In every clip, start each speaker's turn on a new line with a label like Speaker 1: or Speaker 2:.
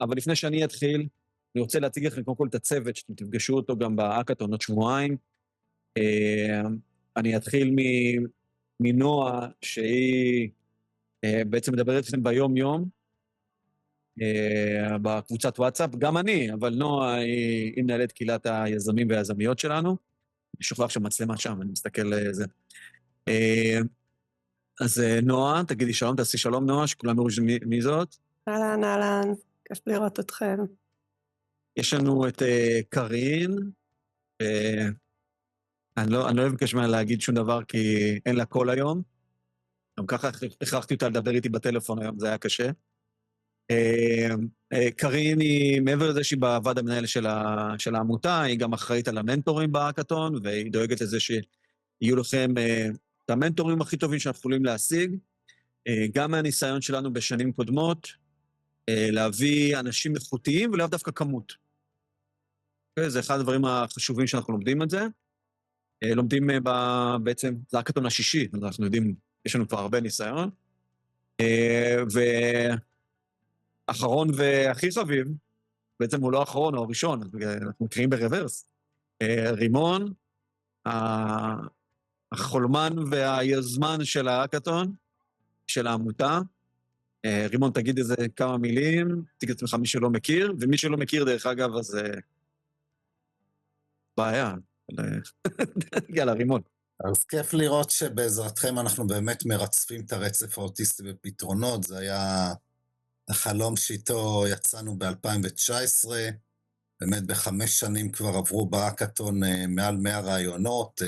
Speaker 1: אבל לפני שאני אתחיל, אני רוצה להציג לכם קודם כל את הצוות, שאתם תפגשו אותו גם בהאקתון עוד שבועיים. אני אתחיל מנועה, שהיא בעצם מדברת איתכם ביום-יום, בקבוצת וואטסאפ, גם אני, אבל נועה היא מנהלת קהילת היזמים והיזמיות שלנו. אני שוכח שמצלמה שם, אני מסתכל על זה. אז נועה, תגידי שלום, תעשי שלום נועה, שכולם יראו מי זאת.
Speaker 2: אהלן, אהלן, כיף לראות אתכם.
Speaker 1: יש לנו את קרין, אני לא אבקש ממנה להגיד שום דבר, כי אין לה קול היום. גם ככה הכרחתי אותה לדבר איתי בטלפון היום, זה היה קשה. קרין היא, מעבר לזה שהיא בוועד המנהל של העמותה, היא גם אחראית על המנטורים בהאקתון, והיא דואגת לזה שיהיו לכם את המנטורים הכי טובים שאנחנו יכולים להשיג, גם מהניסיון שלנו בשנים קודמות, להביא אנשים איכותיים ולאו דווקא כמות. זה אחד הדברים החשובים שאנחנו לומדים את זה. לומדים בעצם, זה האקתון השישי, אנחנו יודעים, יש לנו כבר הרבה ניסיון. ואחרון והכי חביב, בעצם הוא לא האחרון, הוא הראשון, אנחנו מקריאים ברוורס. רימון, החולמן והיזמן של האקתון, של העמותה. רימון, תגיד איזה כמה מילים, תגיד את עצמך מי שלא מכיר, ומי שלא מכיר דרך אגב, אז בעיה. יאללה, רימון.
Speaker 3: אז כיף לראות שבעזרתכם אנחנו באמת מרצפים את הרצף האוטיסטי בפתרונות, זה היה החלום שאיתו יצאנו ב-2019, באמת ב5 שנים כבר עברו בהאקתון מעל 100 רעיונות,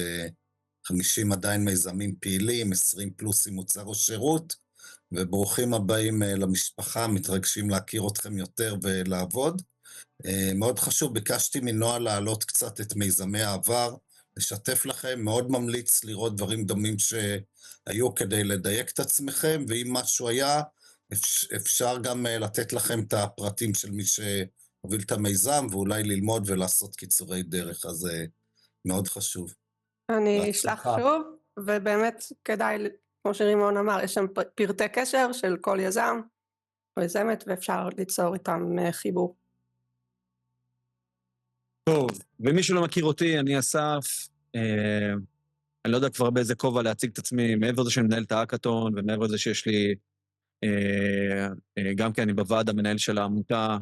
Speaker 3: 50 עדיין מיזמים פעילים, 20 פלוס עם מוצר או שירות, וברוכים הבאים למשפחה, מתרגשים להכיר אתכם יותר ולעבוד. מאוד חשוב, ביקשתי מנועה להעלות קצת את מיזמי העבר, לשתף לכם, מאוד ממליץ לראות דברים דומים שהיו כדי לדייק את עצמכם, ואם משהו היה, אפשר גם לתת לכם את הפרטים של מי שהוביל את המיזם, ואולי ללמוד ולעשות קיצורי דרך, אז מאוד חשוב.
Speaker 2: אני אשלח שוב, ובאמת כדאי, כמו שרימון אמר, יש שם פרטי קשר של כל יזם או יזמת, ואפשר ליצור איתם חיבור.
Speaker 1: טוב, ומי שלא מכיר אותי, אני אסף, אני לא יודע כבר באיזה כובע להציג את עצמי, מעבר לזה שאני מנהל את האקתון, ומעבר לזה שיש לי, גם כי אני בוועד המנהל של העמותה,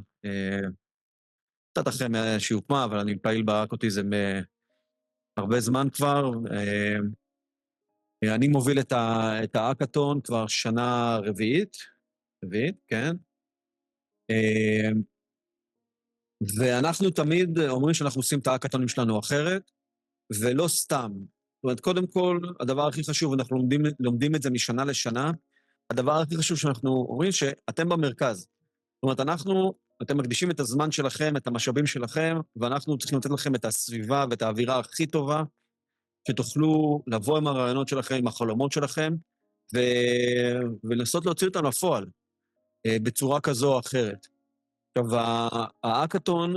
Speaker 1: קצת אחרי שהיא הוקמה, אבל אני פעיל באקוטיזם הרבה זמן כבר. אני מוביל את האקתון כבר שנה רביעית, כן. ואנחנו תמיד אומרים שאנחנו עושים את האקתונים שלנו אחרת, ולא סתם. זאת אומרת, קודם כל, הדבר הכי חשוב, אנחנו לומדים את זה משנה לשנה, הדבר הכי חשוב שאנחנו אומרים שאתם במרכז. זאת אומרת, אתם מקדישים את הזמן שלכם, את המשאבים שלכם, ואנחנו צריכים לתת לכם את הסביבה ואת האווירה הכי טובה, שתוכלו לבוא עם הרעיונות שלכם, עם החלומות שלכם, ולנסות להוציא אותם לפועל, בצורה כזו או אחרת. עכשיו, האקתון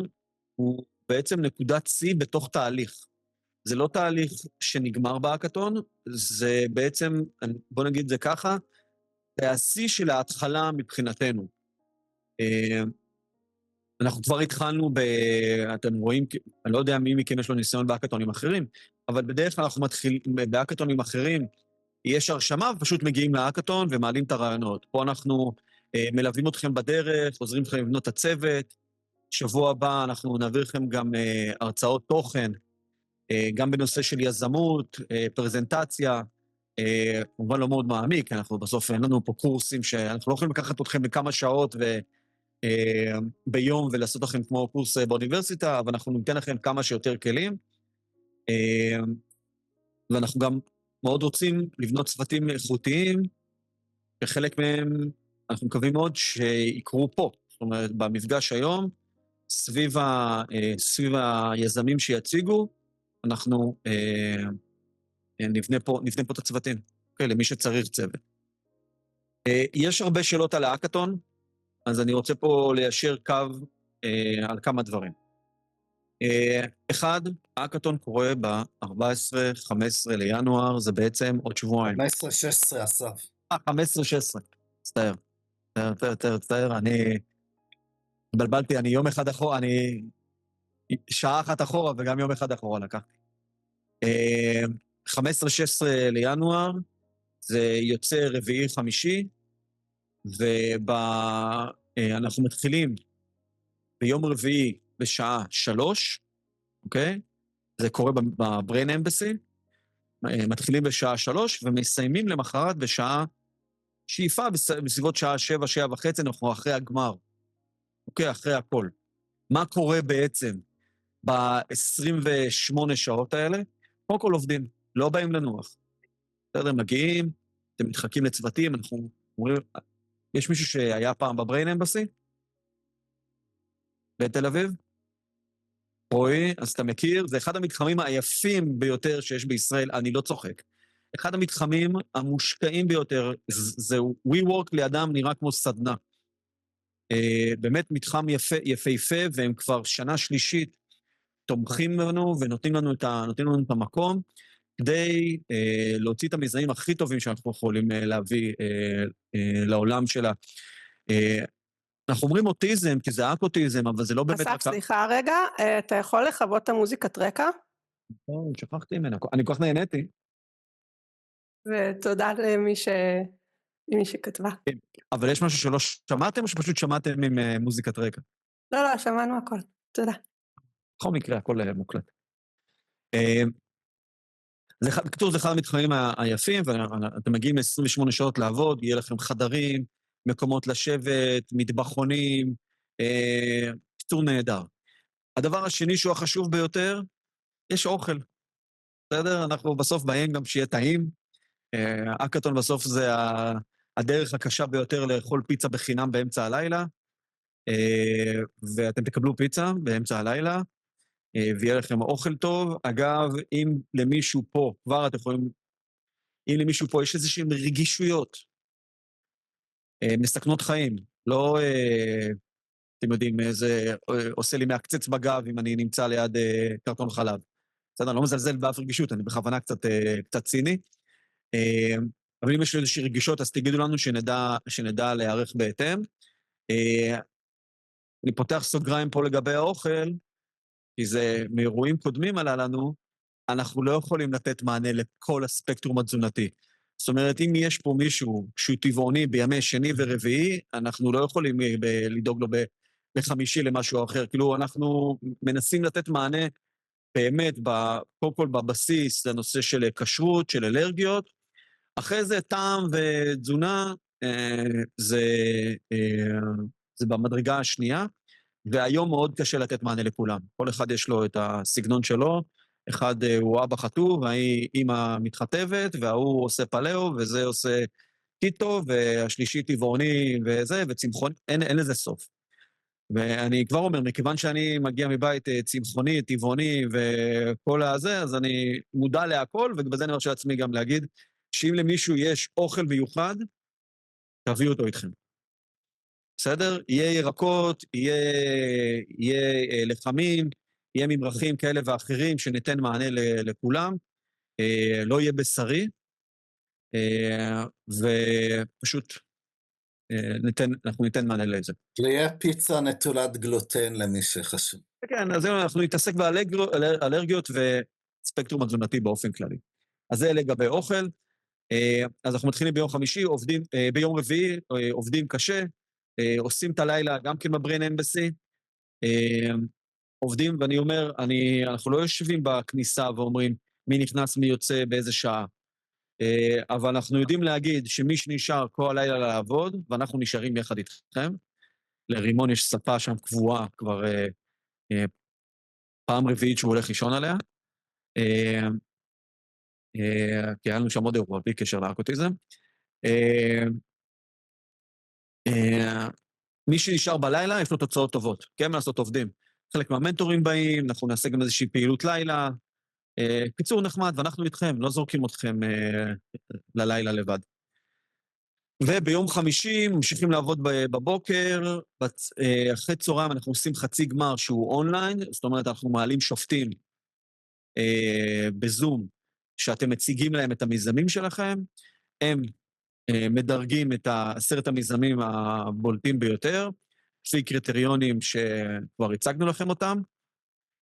Speaker 1: הוא בעצם נקודת C בתוך תהליך. זה לא תהליך שנגמר באקתון, זה בעצם, בוא נגיד זה ככה, זה ה-C של ההתחלה מבחינתנו. אנחנו כבר התחלנו אתם רואים, אני לא יודע מי מכם יש לו ניסיון באקתונים אחרים, אבל בדרך כלל אנחנו מתחילים, באקתונים אחרים, יש הרשמה ופשוט מגיעים לאקתון ומעלים את הרעיונות. פה אנחנו מלווים אתכם בדרך, עוזרים לכם לבנות את הצוות. שבוע הבא אנחנו נעביר לכם גם הרצאות תוכן, גם בנושא של יזמות, פרזנטציה, כמובן לא מאוד מעמיק, אנחנו בסוף אין לנו פה קורסים שאנחנו לא יכולים לקחת אתכם לכמה שעות ביום ולעשות לכם כמו קורס באוניברסיטה, אבל אנחנו ניתן לכם כמה שיותר כלים, ואנחנו גם מאוד רוצים לבנות צוותים איכותיים, שחלק מהם אנחנו מקווים מאוד שיקרו פה, זאת אומרת, במפגש היום, סביב היזמים שיציגו, אנחנו נבנה פה את הצוותים, למי שצריך צוות. יש הרבה שאלות על האקתון, אז אני רוצה פה ליישר קו על כמה דברים. אחד, האקתון קורה ב-14-15 לינואר, זה בעצם עוד שבועיים.
Speaker 3: 15-16 אסף.
Speaker 1: 15-16, מצטער, אני התבלבלתי, אני יום אחד אחורה, אני שעה אחת אחורה וגם יום אחד אחורה לקחתי. 15-16 לינואר, זה יוצא רביעי-חמישי, ואנחנו מתחילים ביום רביעי בשעה 3, אוקיי? זה קורה בבריין אמבסי, מתחילים בשעה 3 ומסיימים למחרת בשעה שאיפה בסביבות שעה 7, 7:30, אנחנו אחרי הגמר, אוקיי? אחרי הכל. מה קורה בעצם ב-28 שעות האלה? קודם כל עובדים, לא באים לנוח. בסדר, מגיעים, אתם מתחכים לצוותים, אנחנו אומרים, יש מישהו שהיה פעם בבריין אמבסי? בתל אביב? רועי, אז אתה מכיר, זה אחד המתחמים היפים ביותר שיש בישראל, אני לא צוחק. אחד המתחמים המושקעים ביותר, זהו, WeWork לידם נראה כמו סדנה. באמת מתחם יפהפה, והם כבר שנה שלישית תומכים לנו ונותנים לנו את המקום, כדי להוציא את המיזמים הכי טובים שאנחנו יכולים להביא לעולם שלה. אנחנו אומרים אוטיזם, כי זה אקוטיזם, אבל זה לא באמת...
Speaker 2: אסף, סליחה רגע, אתה יכול לכבות את המוזיקת רקע?
Speaker 1: שכחתי ממנה, אני כל כך נהניתי.
Speaker 2: ותודה למי שכתבה.
Speaker 1: אבל יש משהו שלא שמעתם, או שפשוט שמעתם עם מוזיקת רקע?
Speaker 2: לא, שמענו הכל. תודה.
Speaker 1: בכל מקרה, הכל מוקלט. בקיצור, זה אחד המתחמים היפים, ואתם מגיעים ל-28 שעות לעבוד, יהיה לכם חדרים, מקומות לשבת, מטבחונים, קיצור נהדר. הדבר השני שהוא החשוב ביותר, יש אוכל. בסדר? אנחנו בסוף באים גם שיהיה טעים. האקתון בסוף זה הדרך הקשה ביותר לאכול פיצה בחינם באמצע הלילה, ואתם תקבלו פיצה באמצע הלילה, ויהיה לכם אוכל טוב. אגב, אם למישהו פה, כבר אתם יכולים, אם למישהו פה יש איזושהי רגישויות, מסכנות חיים, לא, אתם יודעים, זה עושה לי מעקצץ בגב אם אני נמצא ליד קרטון חלב. בסדר, לא מזלזל באף רגישות, אני בכוונה קצת ציני. אבל אם יש איזושהי רגישות, אז תגידו לנו שנדע להיערך בהתאם. אני פותח סוגריים פה לגבי האוכל, כי זה מאירועים קודמים עלה לנו, אנחנו לא יכולים לתת מענה לכל הספקטרום התזונתי. זאת אומרת, אם יש פה מישהו שהוא טבעוני בימי שני ורביעי, אנחנו לא יכולים לדאוג לו בחמישי למשהו אחר. כאילו, אנחנו מנסים לתת מענה באמת, קודם כל בבסיס, לנושא של כשרות, של אלרגיות. אחרי זה, טעם ותזונה, זה במדרגה השנייה, והיום מאוד קשה לתת מענה לכולם. כל אחד יש לו את הסגנון שלו, אחד הוא אבא חטוב, והיא אמא מתחתבת, והוא עושה פלאו, וזה עושה קיטו, והשלישי טבעוני וזה, וצמחוני, אין לזה סוף. ואני כבר אומר, מכיוון שאני מגיע מבית צמחוני, טבעוני וכל הזה, אז אני מודע להכל, ובזה אני מרשה לעצמי גם להגיד, שאם למישהו יש אוכל מיוחד, תביאו אותו איתכם. בסדר? יהיה ירקות, יהיה לחמים, יהיה ממרחים כאלה ואחרים שניתן מענה לכולם, לא יהיה בשרי, ופשוט אנחנו ניתן מענה לזה.
Speaker 3: יהיה פיצה נטולת גלוטן למי שחשוב.
Speaker 1: כן, אז אנחנו נתעסק באלרגיות וספקטרום התזונתי באופן כללי. אז זה לגבי אוכל. אז אנחנו מתחילים ביום חמישי, ביום רביעי, עובדים קשה, עושים את הלילה גם כן בבריין אמבסי, עובדים, ואני אומר, אנחנו לא יושבים בכניסה ואומרים מי נכנס, מי יוצא, באיזה שעה, אבל אנחנו יודעים להגיד שמי שנשאר כל הלילה לעבוד, ואנחנו נשארים יחד איתכם, לרימון יש שפה שם קבועה, כבר פעם רביעית שהוא הולך לישון עליה, כי היה לנו שם עוד אירוע, בלי קשר לאקוטיזם. מי שנשאר בלילה, יש לו תוצאות טובות, כן, לעשות עובדים. חלק מהמנטורים באים, אנחנו נעשה גם איזושהי פעילות לילה, קיצור נחמד, ואנחנו איתכם, לא זורקים אתכם ללילה לבד. וביום חמישי, ממשיכים לעבוד בבוקר, אחרי צהריים אנחנו עושים חצי גמר שהוא אונליין, זאת אומרת, אנחנו מעלים שופטים בזום, שאתם מציגים להם את המיזמים שלכם, הם מדרגים את 10 המיזמים הבולטים ביותר, לפי קריטריונים שכבר הצגנו לכם אותם,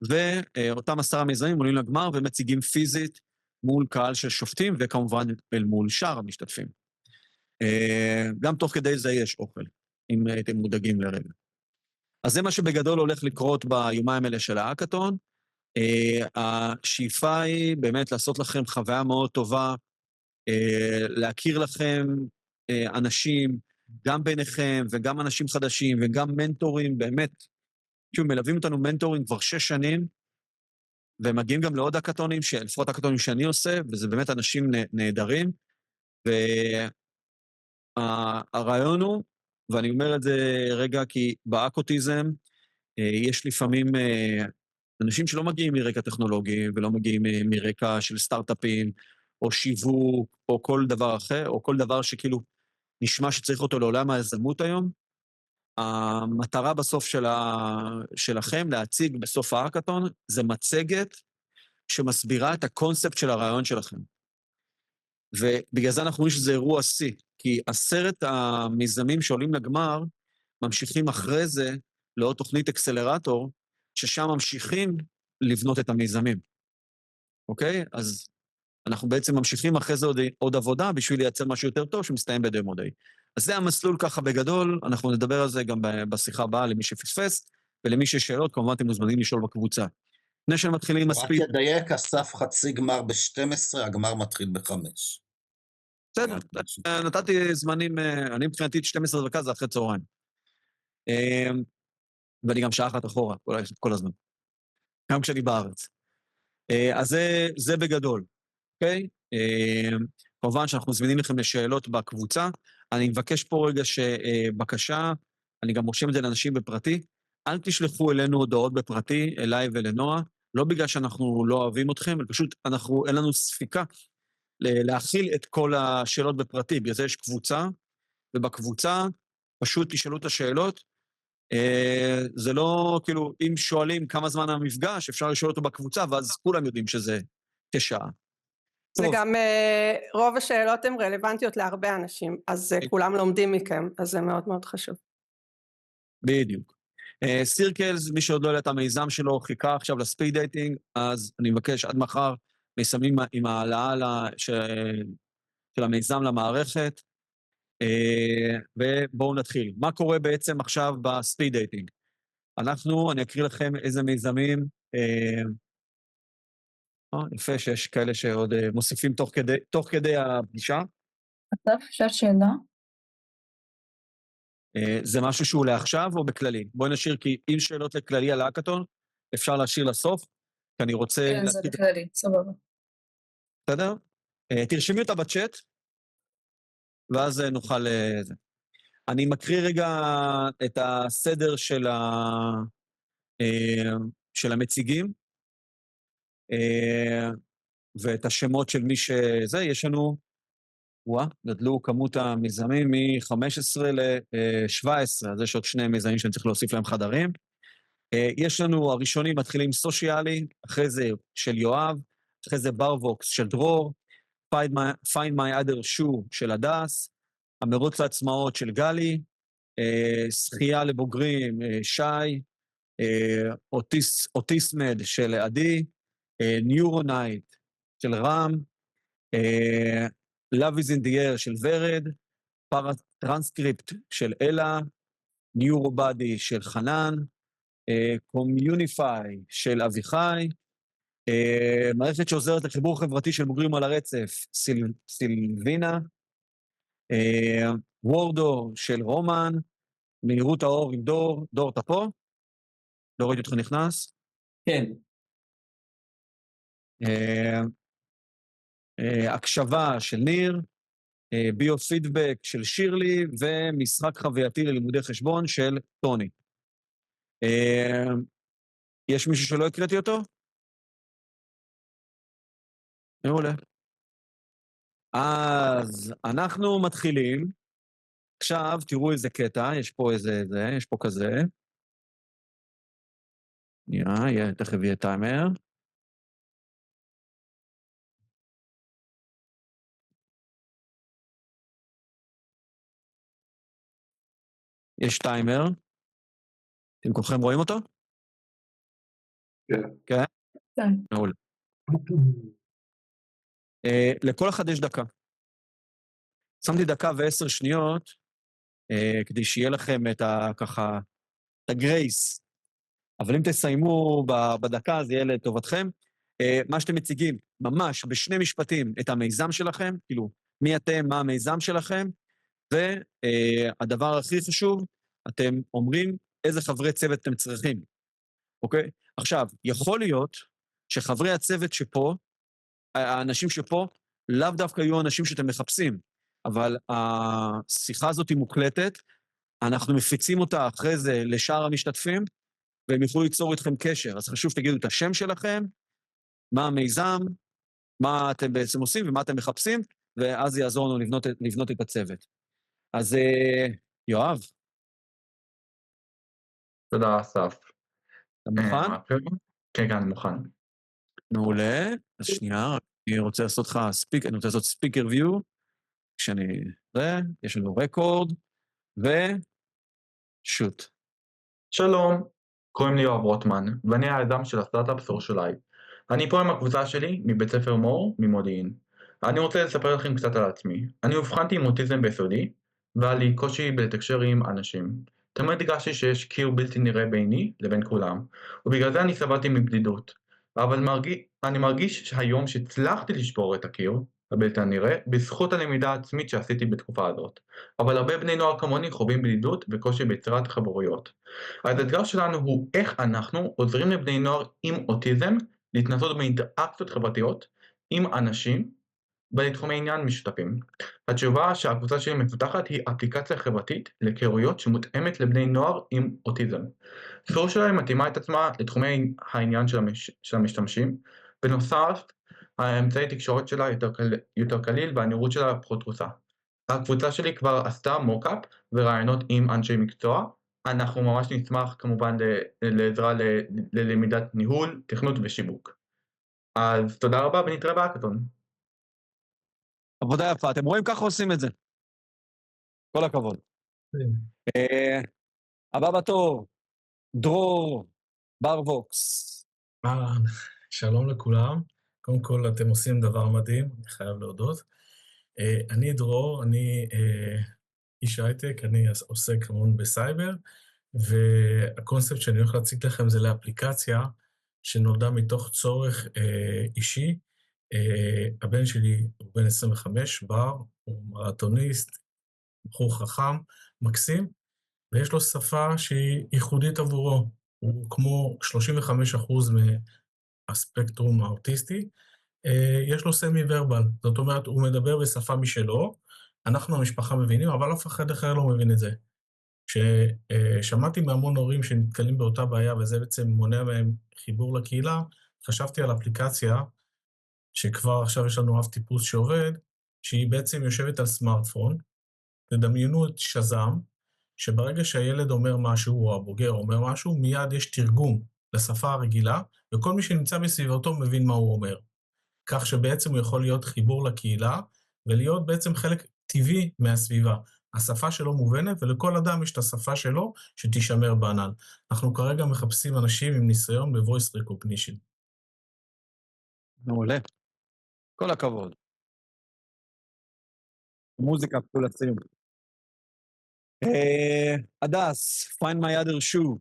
Speaker 1: ואותם 10 מיזמים עולים לגמר ומציגים פיזית מול קהל של שופטים, וכמובן אל מול שאר המשתתפים. גם תוך כדי זה יש אוכל, אם הייתם מודאגים לרגע. אז זה מה שבגדול הולך לקרות ביומיים האלה של ההאקתון. השאיפה היא באמת לעשות לכם חוויה מאוד טובה, להכיר לכם אנשים, גם ביניכם וגם אנשים חדשים וגם מנטורים, באמת, כאילו מלווים אותנו מנטורים כבר 6 שנים, ומגיעים גם לעוד האקתונים, לפחות האקתונים שאני עושה, וזה באמת אנשים נהדרים, והרעיון הוא, ואני אומר את זה רגע כי באקוטיזם, יש לפעמים אנשים שלא מגיעים מרקע טכנולוגי, ולא מגיעים מרקע של סטארט-אפים, או שיווק, או כל דבר אחר, או כל דבר שכאילו נשמע שצריך אותו לעולם היזמות היום. המטרה בסוף שלכם להציג בסוף ההאקתון, זה מצגת שמסבירה את הקונספט של הרעיון שלכם. ובגלל זה אנחנו רואים שזה אירוע שיא, כי 10 המיזמים שעולים לגמר, ממשיכים אחרי זה לעוד תוכנית אקסלרטור, ששם ממשיכים לבנות את המיזמים. אוקיי? אז אנחנו בעצם ממשיכים אחרי זה עוד עבודה, בשביל לייצר משהו יותר טוב, שמסתיים בדמו-דיי. אז זה המסלול ככה בגדול, אנחנו נדבר על זה גם בשיחה הבאה למי שפספס, ולמי שיש שאלות, כמובן אתם מוזמנים לשאול בקבוצה. לפני שמתחילים מספיק...
Speaker 3: רק ידייק, אסף חצי גמר ב-12, הגמר מתחיל ב-5.
Speaker 1: בסדר, נתתי זמנים, אני מבחינתי 12 דקה זה אחרי צהריים. ואני גם שעה אחת אחורה, כל הזמן. גם כשאני בארץ. אז זה בגדול, אוקיי? כמובן שאנחנו מזמינים לכם לשאלות בקבוצה. אני מבקש פה רגע שבקשה, אני גם רושם את זה לאנשים בפרטי, אל תשלחו אלינו הודעות בפרטי, אליי ולנועה, לא בגלל שאנחנו לא אוהבים אתכם, אלא פשוט אין לנו ספיקה להכיל את כל השאלות בפרטי, בגלל זה יש קבוצה, ובקבוצה פשוט תשאלו את השאלות, זה לא, כאילו, אם שואלים כמה זמן המפגש, אפשר לשאול אותו בקבוצה, ואז כולם יודעים שזה כשעה.
Speaker 2: זה גם, רוב השאלות הן רלוונטיות להרבה אנשים, אז כולם לומדים מכם, אז זה מאוד מאוד חשוב.
Speaker 1: בדיוק. סירקלס, מי שעוד לא יודע את המיזם שלו, חיכה עכשיו לספיד דייטינג, אז אני מבקש עד מחר, מסיימים עם העלאה של המיזם למערכת, ובואו נתחיל. מה קורה בעצם עכשיו בספיד דייטינג? אני אקריא לכם איזה מיזמים, יפה שיש כאלה שעוד מוסיפים תוך כדי הפגישה.
Speaker 4: אסף, אפשר שאלה?
Speaker 1: זה משהו שהוא לעכשיו או בכללי? בואי נשאיר, כי אם שאלות לכללי על האקתון, אפשר להשאיר לסוף, כי אני רוצה...
Speaker 4: כן, זה בכללי, סבבה.
Speaker 1: בסדר? תרשמי אותה בצ'אט, ואז נוכל... אני מקריא רגע את הסדר של המציגים, ואת השמות של מי שזה, יש לנו, גדלו כמות המיזמים מ-15 ל-17, אז יש עוד 2 מיזמים שאני צריך להוסיף להם חדרים. יש לנו, הראשונים מתחילים סושיאלי, אחרי זה של יואב, אחרי זה ברווקס של דרור, Find My Other Shoe של הדס, המרוץ לעצמאות של גלי, שחייה לבוגרים שי, אוטיסמד של עדי, ניורונייט של רם, Love is in the air של ורד, פרטרנסקריפט של אלה, ניורובדי של חנן, קומיוניפיי של אביחי, מערכת שעוזרת לחיבור חברתי של בוגרים על הרצף, סילבינה, וורדו של רומן, מהירות האור עם דור אתה פה? לא ראיתי אותך נכנס?
Speaker 5: כן.
Speaker 1: הקשבה של ניר, ביו-פידבק של שירלי, ומשחק חווייתי ללימודי חשבון של טוני. יש מישהו שלא הקראתי אותו? מעולה. אז אנחנו מתחילים. עכשיו תראו איזה קטע, יש פה יש פה כזה. נראה, תכף יהיה טיימר. יש טיימר. אתם כולכם רואים אותו?
Speaker 5: כן.
Speaker 1: כן?
Speaker 4: כן.
Speaker 1: מעולה. לכל אחד יש דקה. שמתי 1:10 כדי שיהיה לכם ככה, את הגרייס. אבל אם תסיימו בדקה, זה יהיה לטובתכם. מה שאתם מציגים, ממש בשני משפטים, את המיזם שלכם, כאילו, מי אתם, מה המיזם שלכם, והדבר הכי חשוב, אתם אומרים איזה חברי צוות אתם צריכים, אוקיי? עכשיו, יכול להיות שחברי הצוות שפה, האנשים שפה, לאו דווקא יהיו אנשים שאתם מחפשים, אבל השיחה הזאת היא מוקלטת, אנחנו מפיצים אותה אחרי זה לשאר המשתתפים, והם יוכלו ליצור איתכם קשר. אז חשוב שתגידו את השם שלכם, מה המיזם, מה אתם בעצם עושים ומה אתם מחפשים, ואז זה יעזור לנו לבנות את הצוות. אז יואב.
Speaker 5: תודה, אסף.
Speaker 1: אתה מוכן?
Speaker 5: כן, אני מוכן.
Speaker 1: מעולה. אז שנייה, אני רוצה לעשות לך אני רוצה לעשות ספיקר ויו, יש לנו רקורד, ושוט.
Speaker 5: שלום, קוראים לי יואב רוטמן, ואני האדם של הסטארט-אפ סושלייט. אני פה עם הקבוצה שלי מבית ספר מור, ממודיעין. אני רוצה לספר לכם קצת על עצמי. אני אובחנתי עם אוטיזם ביסודי, והיה לי קושי לתקשר עם אנשים. תמיד הרגשתי שיש קיר בלתי נראה ביני לבין כולם, ובגלל זה אני סבלתי מבדידות. אבל אני מרגיש שהיום שהצלחתי לשבור את הקיר הבלתי הנראה, בזכות הלמידה העצמית שעשיתי בתקופה הזאת. אבל הרבה בני נוער כמוני חווים בדידות וקושי ביצירת חברויות. אז האתגר שלנו הוא איך אנחנו עוזרים לבני נוער עם אוטיזם להתנסות באינטראקציות חברתיות עם אנשים בתחומי עניין משותפים. התשובה שהקבוצה שלי מפתחת היא אפליקציה חברתית להיכרויות שמותאמת לבני נוער עם אוטיזם. סושליי מתאימה את עצמה לתחומי העניין של המשתמשים. בנוסף, האמצעי תקשורת שלה יותר קליל והנראות שלה פחות דחוסה. הקבוצה שלי כבר עשתה מוקאפ ורעיונות עם אנשי מקצוע. אנחנו ממש נשמח כמובן לעזרה ללמידת ניהול, תכנות ושיווק. אז תודה רבה ונתראה בהאקתון.
Speaker 1: עבודה יפה, אתם רואים ככה עושים את זה. כל הכבוד. הבא בתור, דרור ברבוקס.
Speaker 6: שלום לכולם. קודם כל, אתם עושים דבר מדהים, אני חייב להודות. אני דרור, אני איש הייטק, אני עוסק המון בסייבר, והקונספט שאני הולך להציג לכם זה לאפליקציה שנולדה מתוך צורך אישי. הבן שלי הוא בן 25, בר, הוא מרתוניסט, בחור חכם, מקסים, ויש לו שפה שהיא ייחודית עבורו. הוא כמו 35% מהספקטרום האוטיסטי, יש לו סמי-ורבל, זאת אומרת, הוא מדבר בשפה משלו, אנחנו המשפחה מבינים, אבל אף אחד אחר לא מבין את זה. כששמעתי מהמון הורים שנתקלים באותה בעיה, וזה בעצם מונע מהם חיבור לקהילה, חשבתי על אפליקציה, שכבר עכשיו יש לנו אב טיפוס שעובד, שהיא בעצם יושבת על סמארטפון, תדמיינו את שזם, שברגע שהילד אומר משהו, או הבוגר אומר משהו, מיד יש תרגום לשפה הרגילה, וכל מי שנמצא בסביבתו מבין מה הוא אומר. כך שבעצם הוא יכול להיות חיבור לקהילה, ולהיות בעצם חלק טבעי מהסביבה. השפה שלו מובנת, ולכל אדם יש את השפה שלו שתישמר בענן. אנחנו כרגע מחפשים אנשים עם ניסיון ב-voice recognition.
Speaker 1: מעולה. כל הכבוד. מוזיקה כולה סיום. הדס, find my other shoe.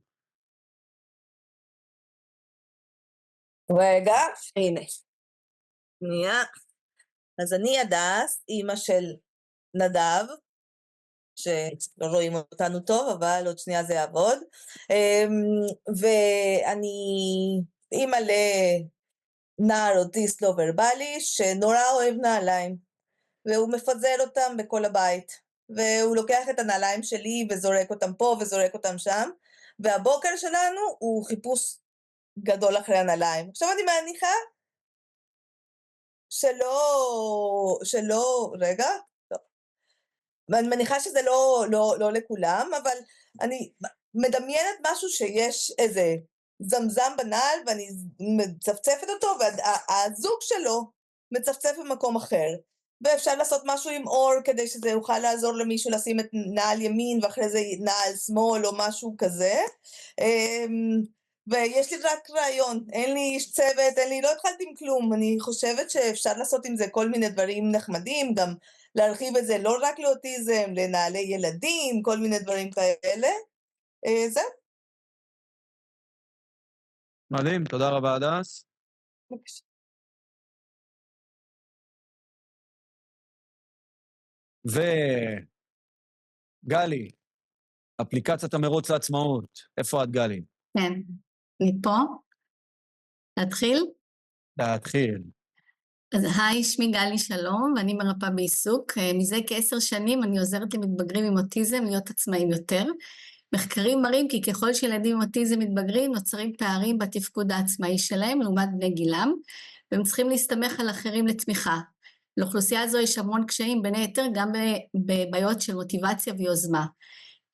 Speaker 7: רגע, הנה. שנייה. אז אני הדס, אימא של נדב, שלא רואים אותנו טוב, אבל עוד שנייה זה יעבוד. ואני אימא לנער אוטיסט לא ורבלי, שנורא אוהב נעליים, והוא מפזר אותם בכל הבית. והוא לוקח את הנעליים שלי וזורק אותם פה וזורק אותם שם, והבוקר שלנו הוא חיפוש גדול אחרי הנעליים. עכשיו אני מניחה רגע, לא. ואני מניחה שזה לא לכולם, אבל אני מדמיינת משהו שיש איזה זמזם בנעל, ואני מצפצפת אותו, והזוג שלו מצפצף במקום אחר. ואפשר לעשות משהו עם אור כדי שזה יוכל לעזור למישהו לשים את נעל ימין ואחרי זה נעל שמאל או משהו כזה. ויש לי רק רעיון, אין לי איש צוות, לא התחלתי עם כלום, אני חושבת שאפשר לעשות עם זה כל מיני דברים נחמדים, גם להרחיב את זה לא רק לאוטיזם, לנעלי ילדים, כל מיני דברים כאלה. זהו.
Speaker 1: מדהים, תודה רבה, הדס.
Speaker 7: בבקשה.
Speaker 1: וגלי, אפליקציית המרוץ לעצמאות, איפה את, גלי?
Speaker 8: כן, אני פה. להתחיל?
Speaker 1: להתחיל.
Speaker 8: אז היי, שמי גלי שלום, ואני מרפאה בעיסוק. מזה כ10 שנים אני עוזרת למתבגרים עם אוטיזם להיות עצמאים יותר. מחקרים מראים כי ככל שילדים עם אוטיזם מתבגרים, נוצרים פערים בתפקוד העצמאי שלהם לעומת בני גילם, והם צריכים להסתמך על אחרים לתמיכה. לאוכלוסייה זו יש המון קשיים, בין היתר גם בבעיות של מוטיבציה ויוזמה.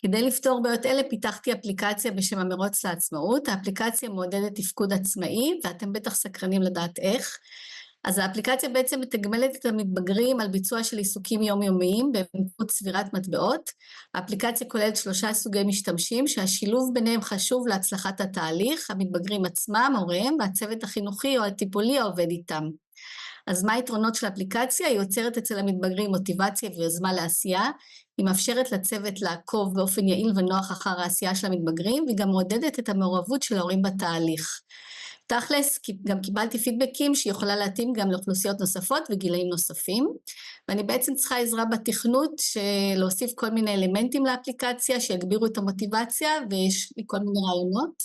Speaker 8: כדי לפתור בעיות אלה פיתחתי אפליקציה בשם המרוץ לעצמאות. האפליקציה מעודדת תפקוד עצמאי, ואתם בטח סקרנים לדעת איך. אז האפליקציה בעצם מתגמלת את המתבגרים על ביצוע של עיסוקים יומיומיים באמצעות צבירת מטבעות. האפליקציה כוללת 3 סוגי משתמשים, שהשילוב ביניהם חשוב להצלחת התהליך, המתבגרים עצמם, הוריהם, והצוות החינוכי או הטיפולי העובד איתם. אז מה היתרונות של האפליקציה? היא יוצרת אצל המתבגרים מוטיבציה ויוזמה לעשייה, היא מאפשרת לצוות לעקוב באופן יעיל ונוח אחר העשייה של המתבגרים, והיא גם מעודדת את המעורבות של ההורים בתהליך. תכלס, גם קיבלתי פידבקים שהיא יכולה להתאים גם לאוכלוסיות נוספות וגילאים נוספים, ואני בעצם צריכה עזרה בתכנות להוסיף כל מיני אלמנטים לאפליקציה שיגבירו את המוטיבציה, ויש לי כל מיני רעיונות.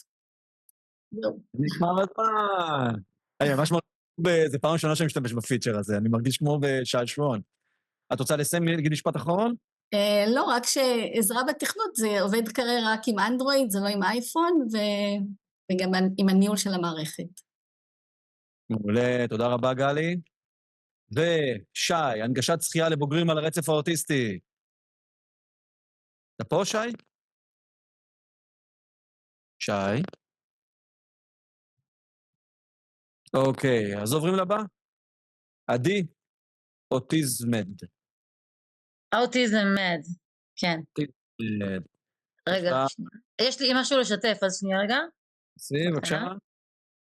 Speaker 1: נשמע רצון. ממש מרגיש, זה פעם ראשונה שאני משתמש בפיצ'ר הזה, אני מרגיש כמו בשעה שבועון. את רוצה לסיים להגיד משפט אחרון?
Speaker 8: לא, רק שעזרה בתכנות זה עובד כרגע רק עם אנדרואיד, זה לא עם אייפון, וגם עם הניהול של המערכת.
Speaker 1: מעולה, תודה רבה גלי. ושי, הנגשת שחייה לבוגרים על הרצף האוטיסטי. אתה פה, שי? שי? אוקיי, אז עוברים לבא. עדי, אוטיזמד.
Speaker 9: אוטיזמד, כן. רגע, יש לי משהו לשתף, אז שנייה רגע.
Speaker 1: בבקשה.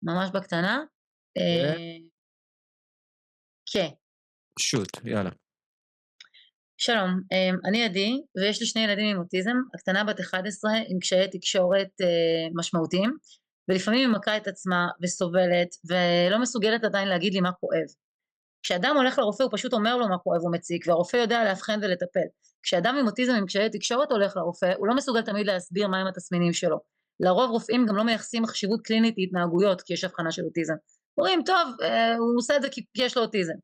Speaker 9: ממש בקטנה. כן.
Speaker 1: שוט, יאללה.
Speaker 9: שלום, אני עדי, ויש לי 2 ילדים עם אוטיזם, הקטנה בת 11 עם קשיי תקשורת משמעותיים, ולפעמים היא מכה את עצמה וסובלת, ולא מסוגלת עדיין להגיד לי מה כואב. כשאדם הולך לרופא הוא פשוט אומר לו מה כואב ומציק, והרופא יודע להבחן ולטפל. כשאדם עם אוטיזם עם קשיי תקשורת הולך לרופא, הוא לא מסוגל תמיד להסביר מהם התסמינים שלו. לרוב רופאים גם לא מייחסים חשיבות קלינית להתנהגויות, כי יש הבחנה של אוטיזם. אומרים, טוב, הוא עושה את זה כי יש לו אוטיזם.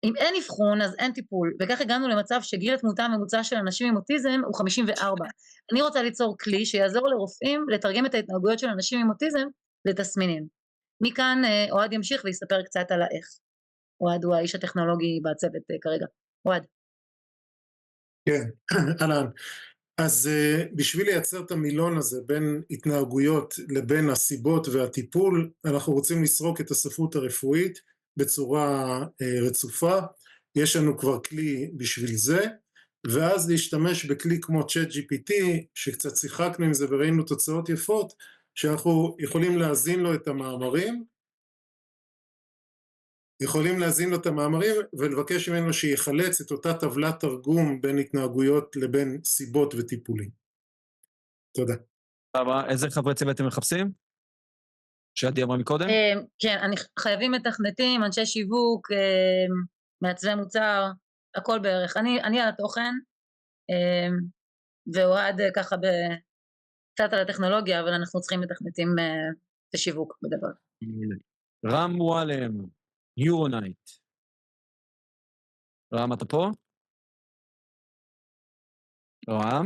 Speaker 9: אם אין אבחון, אז אין טיפול, וכך הגענו למצב שגיל התמותה הממוצע של אנשים עם אוטיזם הוא 54. אני רוצה ליצור כלי שיעזור לרופאים לתרגם את ההתנהגויות של אנשים עם אוטיזם לתסמינים. מכאן אוהד ימשיך ויספר קצת על האיך. אוהד הוא האיש הטכנולוגי בצוות כרגע. אוהד.
Speaker 10: כן, אהלן. אז בשביל לייצר את המילון הזה בין התנהגויות לבין הסיבות והטיפול, אנחנו רוצים לסרוק את הספרות הרפואית בצורה רצופה. יש לנו כבר כלי בשביל זה, ואז להשתמש בכלי כמו ChatGPT, שקצת שיחקנו עם זה וראינו תוצאות יפות, שאנחנו יכולים להזין לו את המאמרים, ולבקש ממנו שיחלץ את אותה טבלת תרגום בין התנהגויות לבין סיבות וטיפולים. תודה.
Speaker 1: איזה חברי צוות אתם מחפשים? שעדי אמרה מקודם?
Speaker 9: כן, חייבים מתכנתים, אנשי שיווק, מעצבי מוצר, הכל בערך. אני על התוכן, ואוהד ככה קצת על הטכנולוגיה, אבל אנחנו צריכים מתכנתים בשיווק בדבר.
Speaker 1: רם וואלם, יורונייט. רם, אתה פה? רם?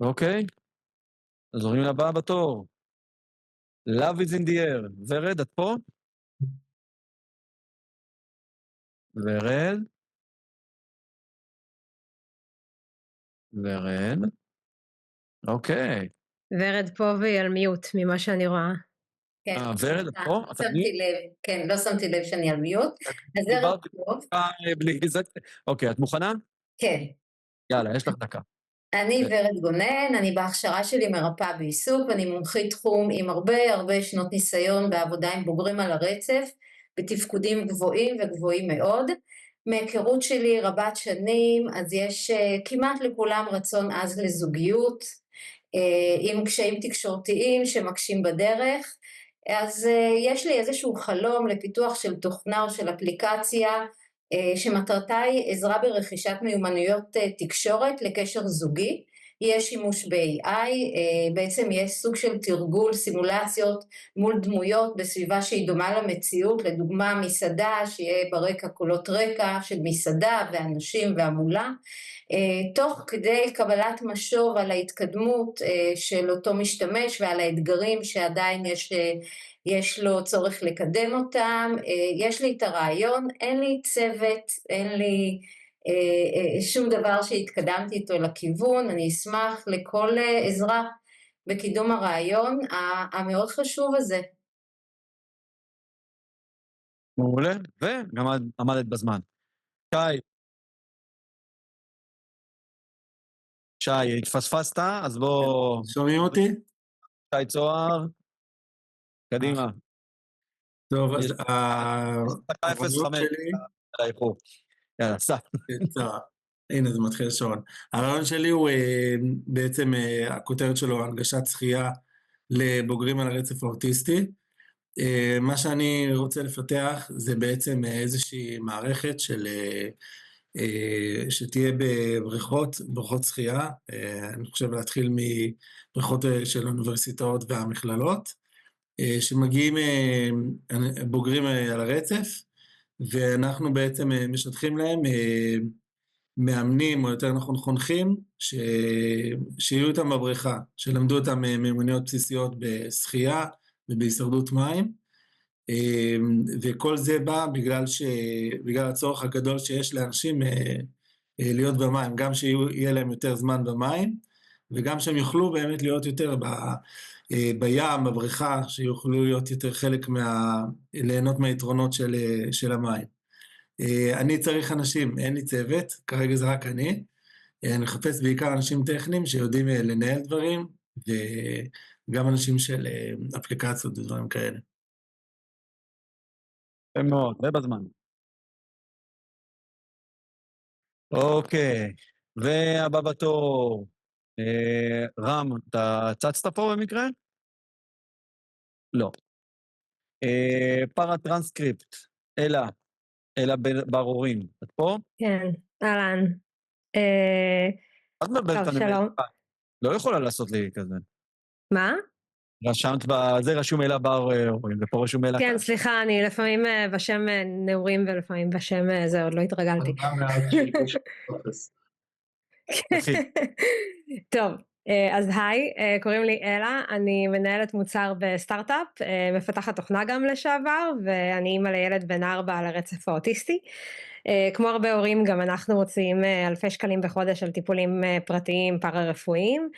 Speaker 1: אוקיי. אז עוברים לבא בתור. Love is in the air. ורד, את פה? ורד? ורד? אוקיי.
Speaker 11: ורד פה והיא על מיוט, ממה שאני רואה.
Speaker 8: כן.
Speaker 1: ורד, את פה? את
Speaker 8: שמתי לב, כן, לא שמתי לב שאני על מיוט. אז זה רק טוב.
Speaker 1: בלי זה. אוקיי, את מוכנה?
Speaker 8: כן.
Speaker 1: יאללה, יש לך דקה.
Speaker 8: אני ורד גונן, אני בהכשרה שלי מרפאה בעיסוק, אני מומחית תחום עם הרבה שנות ניסיון בעבודה עם בוגרים על הרצף, בתפקודים גבוהים וגבוהים מאוד. מהיכרות שלי רבת שנים, אז יש כמעט לכולם רצון עז לזוגיות, עם קשיים תקשורתיים שמקשים בדרך, אז יש לי איזשהו חלום לפיתוח של תוכנה או של אפליקציה, שמטרתה היא עזרה ברכישת מיומנויות תקשורת לקשר זוגי. יש שימוש ב-AI, בעצם יש סוג של תרגול סימולציות מול דמויות בסביבה שהיא דומה למציאות, לדוגמה מסעדה שיהיה ברקע קולות רקע של מסעדה ואנשים והמולה, תוך כדי קבלת משוב על ההתקדמות של אותו משתמש ועל האתגרים שעדיין יש לו צורך לקדם אותם. יש לי את הרעיון, אין לי צוות, אין לי שום דבר שהתקדמתי איתו לכיוון, אני אשמח לכל עזרה בקידום הרעיון המאוד חשוב הזה.
Speaker 1: מעולה, וגם עמדת בזמן. שי, התפספסת, אז בוא...
Speaker 11: שומעים אותי?
Speaker 1: שי צוהר, קדימה.
Speaker 11: טוב, אז
Speaker 1: הרעיון
Speaker 11: שלי...
Speaker 1: יאללה, סע.
Speaker 11: הנה, זה מתחיל שעון. הרעיון שלי הוא בעצם, הכותרת שלו, הנגשת שחייה לבוגרים על הרצף האוטיסטי. מה שאני רוצה לפתח זה בעצם איזושהי מערכת שתהיה בבריכות שחייה, אני חושב להתחיל מבריכות של האוניברסיטאות והמכללות, שמגיעים בוגרים על הרצף, ואנחנו בעצם משטחים להם מאמנים, או יותר נכון חונכים, שיהיו איתם בבריכה, שלמדו אותם מיומנויות בסיסיות בשחייה ובהישרדות מים, וכל זה בא בגלל הצורך הגדול שיש לאנשים להיות במים, גם שיהיה להם יותר זמן במים, וגם שהם יוכלו באמת להיות יותר בים, בבריכה, שיוכלו להיות יותר חלק ליהנות מהיתרונות של המים. אני צריך אנשים, אין לי צוות, כרגע זה רק אני מחפש בעיקר אנשים טכניים שיודעים לנהל דברים, וגם אנשים של אפליקציות ודברים כאלה.
Speaker 1: מאוד, ובזמן. אוקיי, והבא בתור, רם, אתה צצת פה במקרה? לא. פארה-טרנסקריפט, אלה ברורים, את פה?
Speaker 12: כן, אהלן.
Speaker 1: את מדברת
Speaker 12: טוב, שלום.
Speaker 1: לא יכולה לעשות לי כזה.
Speaker 12: מה?
Speaker 1: רשמת זה רשום אלה ברורים, ופה רשום אלה...
Speaker 12: כן, סליחה, אני לפעמים בשם נעורים ולפעמים בשם זה, עוד לא התרגלתי. טוב, אז היי, קוראים לי אלה, אני מנהלת מוצר בסטארט-אפ, מפתחת תוכנה גם לשעבר, ואני אימא לילד בן 4 על הרצף האוטיסטי. כמו הרבה הורים, גם אנחנו מוציאים אלפי שקלים בחודש על טיפולים פרטיים פארה-רפואיים.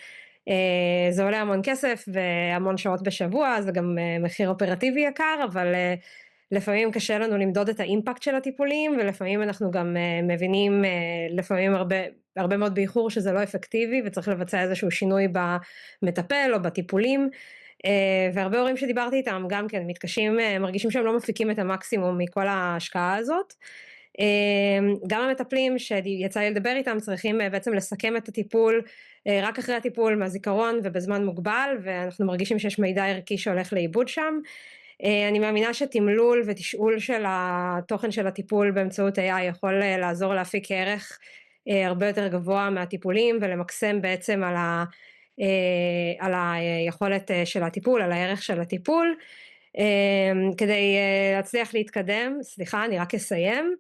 Speaker 12: זה עולה המון כסף והמון שעות בשבוע, זה גם מחיר אופרטיבי יקר, אבל לפעמים קשה לנו למדוד את האימפקט של הטיפולים, ולפעמים אנחנו גם מבינים, לפעמים הרבה מאוד באיחור שזה לא אפקטיבי, וצריך לבצע איזשהו שינוי במטפל או בטיפולים, והרבה הורים שדיברתי איתם גם כן מתקשים, מרגישים שהם לא מפיקים את המקסימום מכל ההשקעה הזאת. גם המטפלים שיצא לי לדבר איתם צריכים בעצם לסכם את הטיפול רק אחרי הטיפול מהזיכרון ובזמן מוגבל, ואנחנו מרגישים שיש מידע ערכי שהולך לאיבוד שם. אני מאמינה שתמלול ותשאול של התוכן של הטיפול באמצעות AI יכול לעזור להפיק ערך הרבה יותר גבוה מהטיפולים, ולמקסם בעצם על היכולת של הטיפול, על הערך של הטיפול. כדי להצליח להתקדם, סליחה, אני רק אסיים.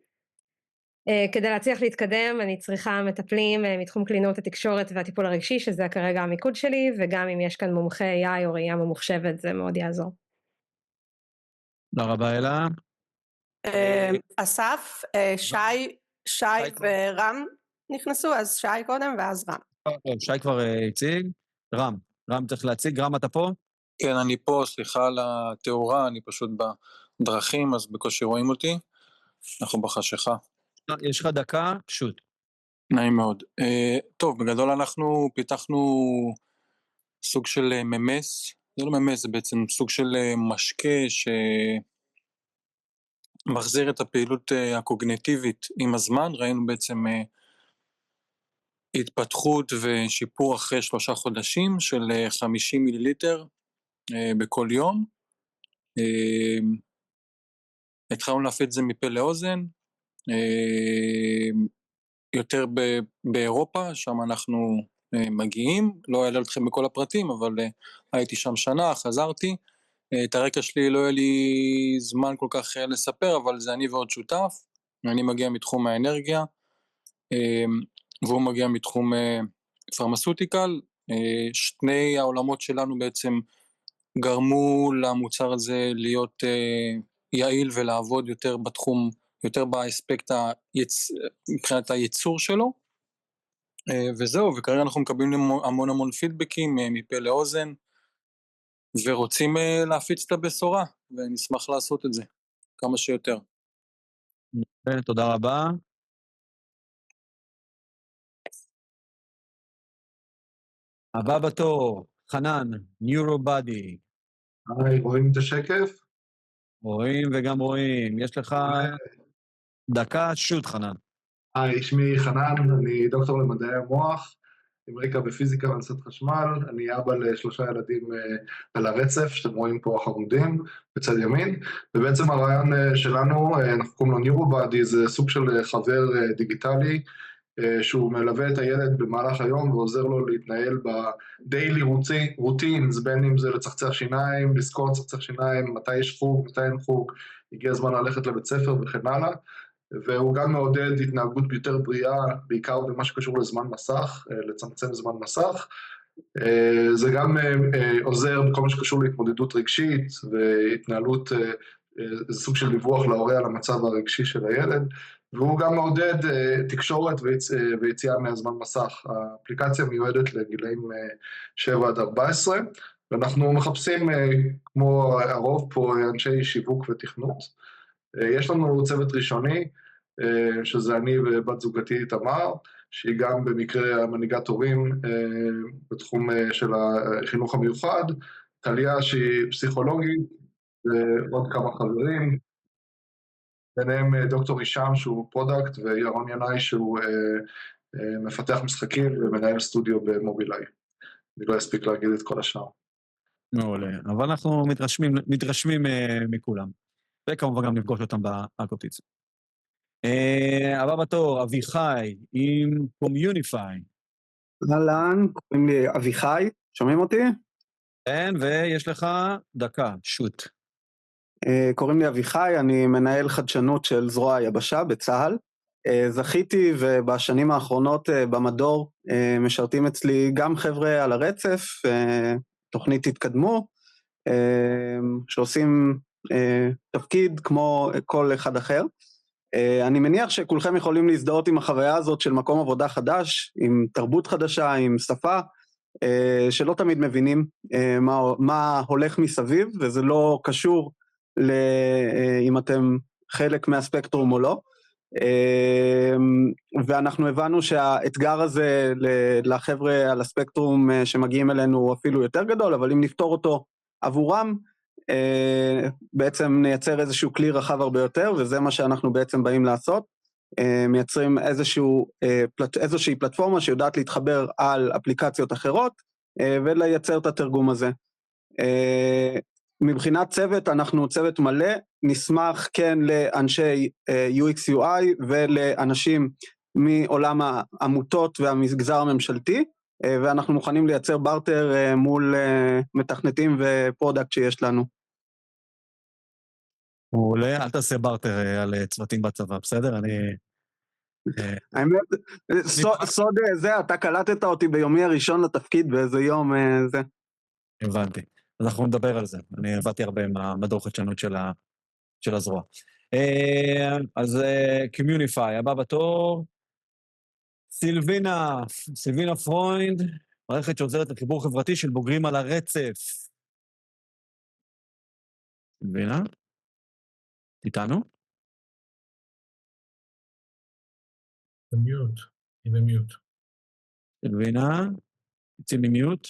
Speaker 12: כדי להצליח להתקדם אני צריכה מטפלים מתחום קלינאות התקשורת והטיפול הרגשי, שזה כרגע המיקוד שלי, וגם אם יש כאן מומחה AI או ראייה ממוחשבת זה מאוד יעזור.
Speaker 1: תודה רבה אלה.
Speaker 2: אסף, שי ורם נכנסו, אז שי קודם ואז רם.
Speaker 1: שי כבר הציג, רם צריך להציג, רם אתה פה?
Speaker 13: כן, אני פה, סליחה על התאורה, אני פשוט בדרכים, אז בקושי רואים אותי. אנחנו בחשיכה.
Speaker 1: יש לך דקה? שוט.
Speaker 13: נעים מאוד. טוב, בגדול אנחנו פיתחנו סוג של ממס, זה לא ממס, זה בעצם סוג של משקה שמחזיר את הפעילות הקוגניטיבית עם הזמן, ראינו בעצם התפתחות ושיפור אחרי 3 חודשים של 50 מיליליטר בכל יום. התחלנו להפיץ את זה מפה לאוזן, יותר באירופה, שם אנחנו מגיעים, לא אעלה אתכם בכל הפרטים, אבל הייתי שם שנה, חזרתי, את הרקע שלי לא היה לי זמן כל כך לספר, אבל זה אני ועוד שותף, אני מגיע מתחום האנרגיה, והוא מגיע מתחום פרמסוטיקל, שני העולמות שלנו בעצם גרמו למוצר הזה להיות יעיל ולעבוד יותר בתחום, יותר באספקט מבחינת הייצור שלו, וזהו, וכרגע אנחנו מקבלים המון פידבקים מפה לאוזן, ורוצים להפיץ את הבשורה, ונשמח לעשות את זה כמה שיותר.
Speaker 1: תודה רבה. הבא בתור, חנן, NeuroBody.
Speaker 14: היי, רואים את השקף?
Speaker 1: רואים וגם רואים. יש לך דקה, שוט חנן.
Speaker 14: היי, שמי חנן, אני דוקטור למדעי המוח, עם רקע בפיזיקה והנדסת חשמל, אני אבא ל3 ילדים על הרצף, שאתם רואים פה חמודים, בצד ימין, ובעצם הרעיון שלנו, אנחנו קוראים לו NeuroBody, זה סוג של חבר דיגיטלי, שהוא מלווה את הילד במהלך היום ועוזר לו להתנהל ב-daily routines, בין אם זה לצחצח שיניים, לזכור לצחצח שיניים, מתי יש חוג, מתי אין חוג, הגיע הזמן ללכת לבית ספר וכן הלאה, והוא גם מעודד התנהגות יותר בריאה, בעיקר במה שקשור לזמן מסך, לצמצם זמן מסך, זה גם עוזר בכל מה שקשור להתמודדות רגשית והתנהלות, זה סוג של דיווח להורה על המצב הרגשי של הילד, והוא גם מעודד תקשורת ויציאה מהזמן מסך. האפליקציה מיועדת לגילאים 7 עד 14, ואנחנו מחפשים, כמו הרוב פה, אנשי שיווק ותכנות. יש לנו צוות ראשוני, שזה אני ובת זוגתי תמר, שהיא גם במקרה המנהיגת הורים בתחום של החינוך המיוחד, טליה שהיא פסיכולוגית, ועוד כמה חברים, ביניהם דוקטור הישם שהוא פרודקט, וירון ינאי שהוא מפתח משחקים ומנהל סטודיו במובילאיי. אני לא אספיק להגיד את כל השאר.
Speaker 1: מעולה, אבל אנחנו מתרשמים מכולם, וכמובן גם נפגוש אותם באקוטיזם. הבא בתור, אביחי עם קומיוניפיי.
Speaker 15: אהלן, קוראים לי אביחי, שומעים אותי?
Speaker 1: כן, ויש לך דקה, שוט.
Speaker 15: קוראים לי אביחי, אני מנהל חדשנות של זרוע היבשה בצה"ל. זכיתי ובשנים האחרונות במדור משרתים אצלי גם חבר'ה על הרצף, תוכנית התקדמו, שעושים תפקיד כמו כל אחד אחר. אני מניח שכולכם יכולים להזדהות עם החוויה הזאת של מקום עבודה חדש, עם תרבות חדשה, עם שפה, שלא תמיד מבינים מה הולך מסביב, וזה לא קשור אם אתם חלק מהספקטרום או לא. ואנחנו הבנו שהאתגר הזה לחבר'ה על הספקטרום שמגיעים אלינו הוא אפילו יותר גדול, אבל אם נפתור אותו עבורם, בעצם נייצר איזשהו כלי רחב הרבה יותר, וזה מה שאנחנו בעצם באים לעשות. מייצרים איזושהי פלטפורמה שיודעת להתחבר על אפליקציות אחרות, ולייצר את התרגום הזה. מבחינת צוות, אנחנו צוות מלא, נשמח כן לאנשי UX UI ולאנשים מעולם העמותות והמגזר הממשלתי, ואנחנו מוכנים לייצר בארטר מול מתכנתים ופרודקט שיש לנו.
Speaker 1: מעולה, אל תעשה בארטר על צוותים בצבא, בסדר?
Speaker 15: האמת, סוד זה, אתה קלטת אותי ביומי הראשון לתפקיד באיזה יום זה.
Speaker 1: הבנתי. אז אנחנו נדבר על זה, אני עבדתי הרבה עם המדור חדשנות של הזרוע. אז קומיוניפיי, הבא בתור, סילבינה פרוינד, מערכת שעוזרת לחיבור חברתי של בוגרים על הרצף. סילבינה? איתנו?
Speaker 6: במיוט, היא במיוט.
Speaker 1: סילבינה? יוצאים ממיוט?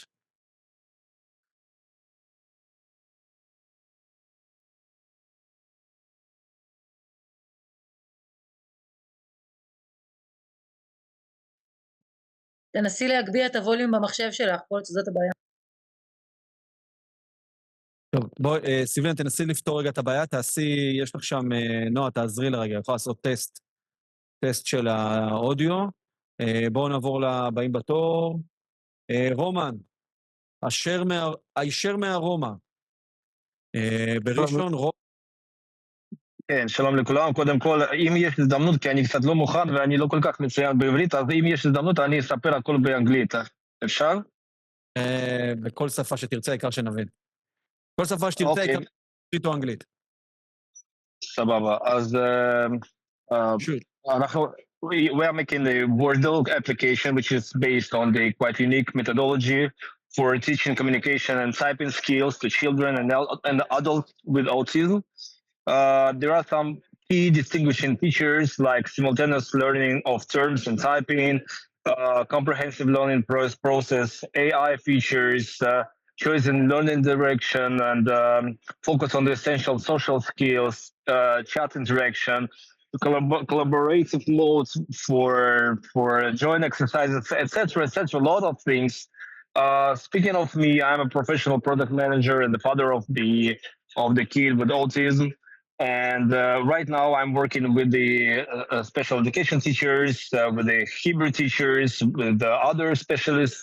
Speaker 9: תנסי להגביה את הווליום במחשב שלך, כל זאת הבעיה.
Speaker 1: טוב, בואי, סילבינה, תנסי לפתור רגע את הבעיה, תעשי, יש לך שם, נועה, תעזרי לרגע, יכולה לעשות טסט של האודיו. בואו נעבור לבאים בתור. רומן, הישר מהרומא. בראשון,
Speaker 16: כן, שלום לכולם. קודם כל, אם יש הזדמנות, כי אני קצת לא מוכן ואני לא כל כך מצוין בעברית, אז אם יש הזדמנות, אני אספר הכל באנגלית. אפשר?
Speaker 1: בכל שפה שתרצה, העיקר שנבין. כל שפה שתרצה, העיקר שנבין או אנגלית.
Speaker 16: סבבה. אז אנחנו... We are making the Wordle application, which is based on the quite unique methodology for teaching communication and typing skills to children and adults with autism. There are some key distinguishing features like simultaneous learning of terms and typing, comprehensive learning process, AI features, choice in learning direction, and focus on the essential social skills, chat interaction, collaborative modes for joint exercises, etc., etc. A lot of things. Speaking of me, I'm a professional product manager and the father of the kid with autism. And right now I'm working with the special education teachers, with the Hebrew teachers, with the other specialists.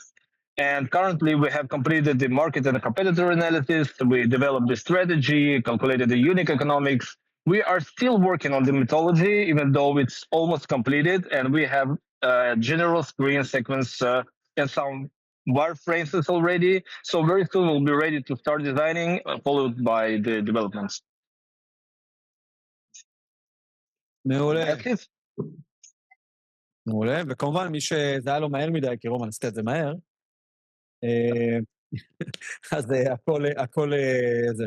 Speaker 16: And currently we have completed the market and competitor analysis. We developed the strategy, calculated the unit economics. We are still working on the methodology, even though it's almost completed. And we have general screen sequence and some wireframes already. So very soon we'll be ready to start designing, followed by the developments.
Speaker 1: מעולה. מעולה, וכמובן מי שזה היה לו מהר מדי, כי רומן עשתה את זה מהר, אז הכל זה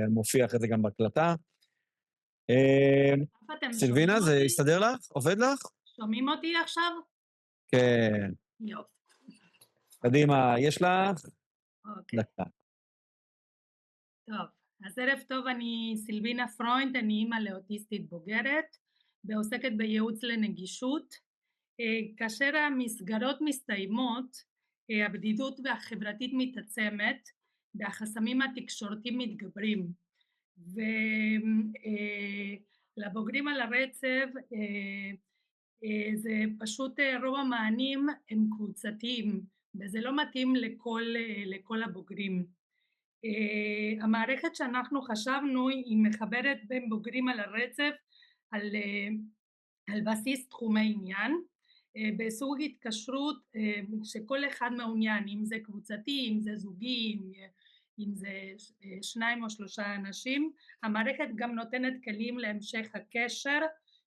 Speaker 1: מופיע אחרי זה גם בהקלטה. סילבינה, זה יסתדר לך? עובד לך?
Speaker 17: שומעים אותי עכשיו?
Speaker 1: כן.
Speaker 17: יופי.
Speaker 1: קדימה, יש לך? דקה.
Speaker 17: טוב. אז ערב טוב, אני סילבינה פרוינד, אני אימא לאוטיסטית בוגרת ועוסקת בייעוץ לנגישות. כאשר המסגרות מסתיימות, הבדידות והחברתית מתעצמת והחסמים התקשורתיים מתגברים. ולבוגרים על הרצף זה פשוט רוב המענים הם קבוצתיים וזה לא מתאים לכל הבוגרים. המערכת שאנחנו חשבנו היא מחברת בין בוגרים על הרצף על בסיס תחומי עניין בסוג התקשרות שכל אחד מעוניין, אם זה קבוצתי, אם זה זוגי, אם זה 2 או 3 אנשים. המערכת גם נותנת כלים להמשך הקשר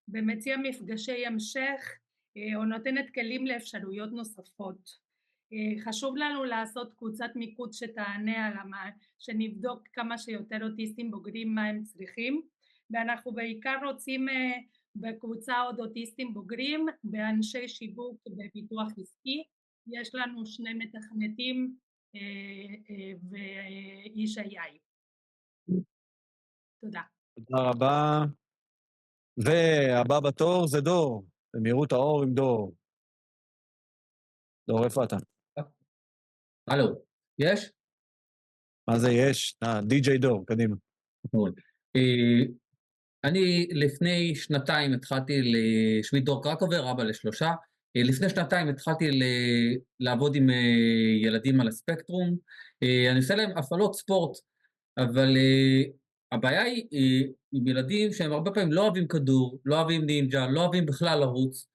Speaker 17: ומציע מפגשי המשך או נותנת כלים לאפשרויות נוספות. חשוב לנו לעשות קבוצת מיקוד שתענה על שנבדוק כמה שיותר אוטיסטים בוגרים מה הם צריכים, ואנחנו בעיקר רוצים בקבוצה עוד אוטיסטים בוגרים באנשי שיווק ופיתוח עסקי. יש לנו 2 מתכנתים ואיש AI. תודה.
Speaker 1: תודה רבה. והבא בתור זה דור, במהירות האור עם דור. דור, איפה אתה?
Speaker 18: הלו, יש?
Speaker 1: מה זה יש? די.ג'יי דור, קדימה.
Speaker 18: אני לפני 2 התחלתי, שמי דור קרקובר, אבא ל3. לפני 2 התחלתי לעבוד עם ילדים על הספקטרום. אני עושה להם הפעלות ספורט, אבל הבעיה היא עם ילדים שהם הרבה פעמים לא אוהבים כדור, לא אוהבים נינג'ה, לא אוהבים בכלל לרוץ.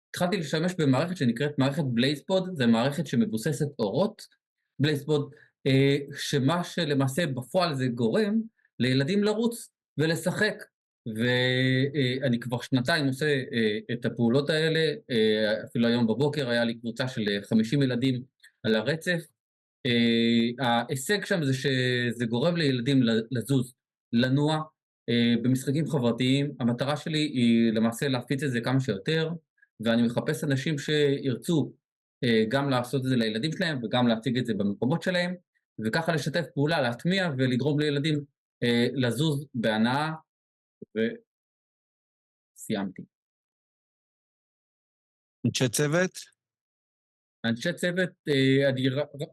Speaker 18: התחלתי לשמש במערכת שנקראת מערכת בלייזפוד, זו מערכת שמבוססת אורות, בלייזפוד, שמה שלמעשה בפועל זה גורם לילדים לרוץ ולשחק, ואני כבר 2 עושה את הפעולות האלה, אפילו היום בבוקר היה לי קבוצה של 50 ילדים על הרצף, ההישג שם זה שזה גורם לילדים לזוז, לנוע במשחקים חברתיים. המטרה שלי היא למעשה להפיץ את זה כמה שיותר, ואני מחפש אנשים שירצו גם לעשות את זה לילדים שלהם וגם להציג את זה במקומות שלהם, וככה לשתף פעולה, להטמיע ולגרום לילדים לזוז בהנאה. וסיימתי.
Speaker 1: אנשי צוות?
Speaker 18: אנשי צוות,